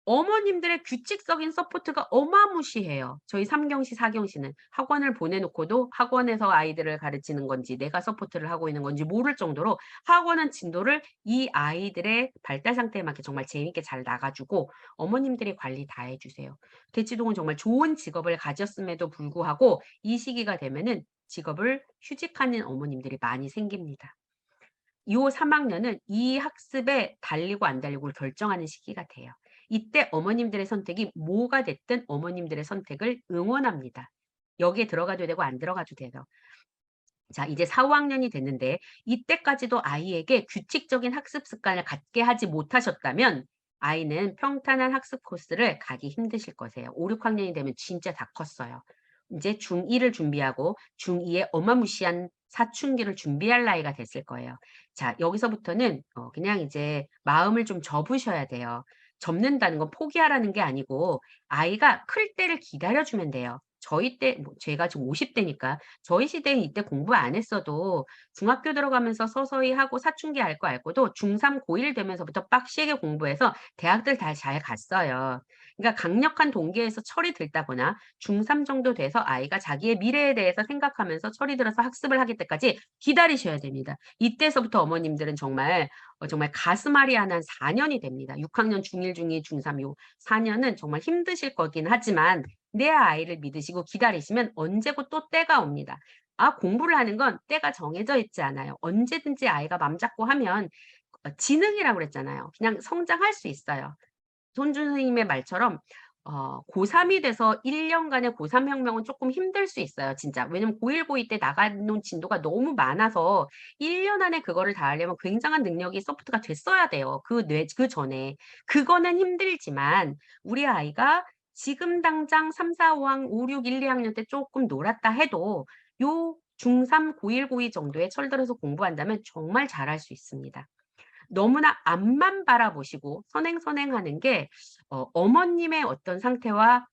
어머님들의 규칙적인 서포트가 어마무시해요. 저희 3경시, 4경시는 학원을 보내놓고도 학원에서 아이들을 가르치는 건지 내가 서포트를 하고 있는 건지 모를 정도로 학원은 진도를 이 아이들의 발달 상태에 맞게 정말 재밌게 잘 나가주고 어머님들이 관리 다 해주세요. 대치동은 정말 좋은 직업을 가졌음에도 불구하고 이 시기가 되면은 직업을 휴직하는 어머님들이 많이 생깁니다. 요 3학년은 이 학습에 달리고 안 달리고를 결정하는 시기가 돼요. 이때 어머님들의 선택이 뭐가 됐든 어머님들의 선택을 응원합니다. 여기에 들어가도 되고 안 들어가도 돼요. 자 이제 4, 5학년이 됐는데 이때까지도 아이에게 규칙적인 학습 습관을 갖게 하지 못하셨다면 아이는 평탄한 학습 코스를 가기 힘드실 거세요. 5, 6학년이 되면 진짜 다 컸어요. 이제 중1을 준비하고 중2의 어마무시한 사춘기를 준비할 나이가 됐을 거예요. 자 여기서부터는 그냥 이제 마음을 좀 접으셔야 돼요. 접는다는 건 포기하라는 게 아니고 아이가 클 때를 기다려 주면 돼요. 저희 때 뭐 제가 지금 50대니까 저희 시대엔 이때 공부 안 했어도 중학교 들어가면서 서서히 하고 사춘기 알 거 알고도 중3, 고1 되면서부터 빡세게 공부해서 대학들 다 잘 갔어요. 그러니까 강력한 동기에서 철이 들다거나 중3 정도 돼서 아이가 자기의 미래에 대해서 생각하면서 철이 들어서 학습을 하기 때까지 기다리셔야 됩니다. 이때서부터 어머님들은 정말 가슴앓이하는 4년이 됩니다. 6학년, 중1, 중2, 중3 요 4년은 정말 힘드실 거긴 하지만 내 아이를 믿으시고 기다리시면 언제고 또 때가 옵니다. 공부를 하는 건 때가 정해져 있지 않아요. 언제든지 아이가 맘 잡고 하면 지능이라고 그랬잖아요. 그냥 성장할 수 있어요. 손준 선생님의 말처럼 고3이 돼서 1년간의 고3 혁명은 조금 힘들 수 있어요 진짜. 왜냐면 고1, 고2 때 나가는 진도가 너무 많아서 1년 안에 그거를 다 하려면 굉장한 능력이 서포트가 됐어야 돼요. 그전에. 그거는 힘들지만 우리 아이가 지금 당장 3, 4, 5학 5, 6, 1, 2학년 때 조금 놀았다 해도 요 중3, 고1, 고2 정도에 철들어서 공부한다면 정말 잘할 수 있습니다. 너무나 앞만 바라보시고 선행하는 게 어머님의 어떤 상태와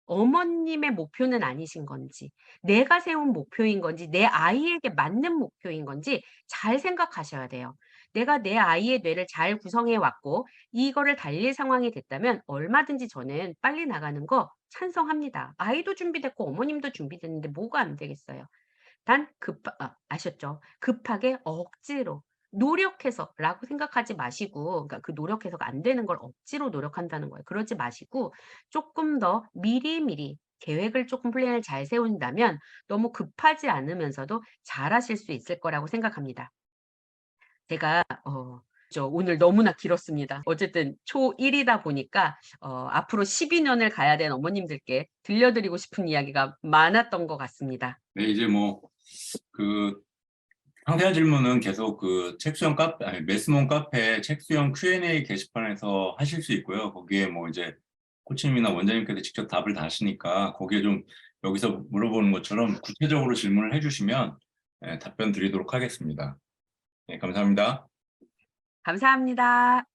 어머님의 목표는 아니신 건지 내가 세운 목표인 건지 내 아이에게 맞는 목표인 건지 잘 생각하셔야 돼요. 내가 내 아이의 뇌를 잘 구성해 왔고 이거를 달릴 상황이 됐다면 얼마든지 저는 빨리 나가는 거 찬성합니다. 아이도 준비됐고 어머님도 준비됐는데 뭐가 안 되겠어요. 단 아셨죠? 급하게 억지로 노력해서라고 생각하지 마시고 그러니까 그 노력해서가 안 되는 걸 억지로 노력한다는 거예요. 그러지 마시고 조금 더 미리미리 계획을 조금 플랜을 잘 세운다면 너무 급하지 않으면서도 잘하실 수 있을 거라고 생각합니다. 제가 오늘 너무나 길었습니다. 어쨌든 초1이다 보니까 앞으로 12년을 가야 된 어머님들께 들려드리고 싶은 이야기가 많았던 것 같습니다. 네, 이제 상세한 질문은 계속 책수형 카페, 메스몬 카페 책수형 Q&A 게시판에서 하실 수 있고요. 거기에 이제 코치님이나 원장님께서 직접 답을 다 하시니까 거기에 좀 여기서 물어보는 것처럼 구체적으로 질문을 해주시면 답변 드리도록 하겠습니다. 네, 감사합니다. 감사합니다.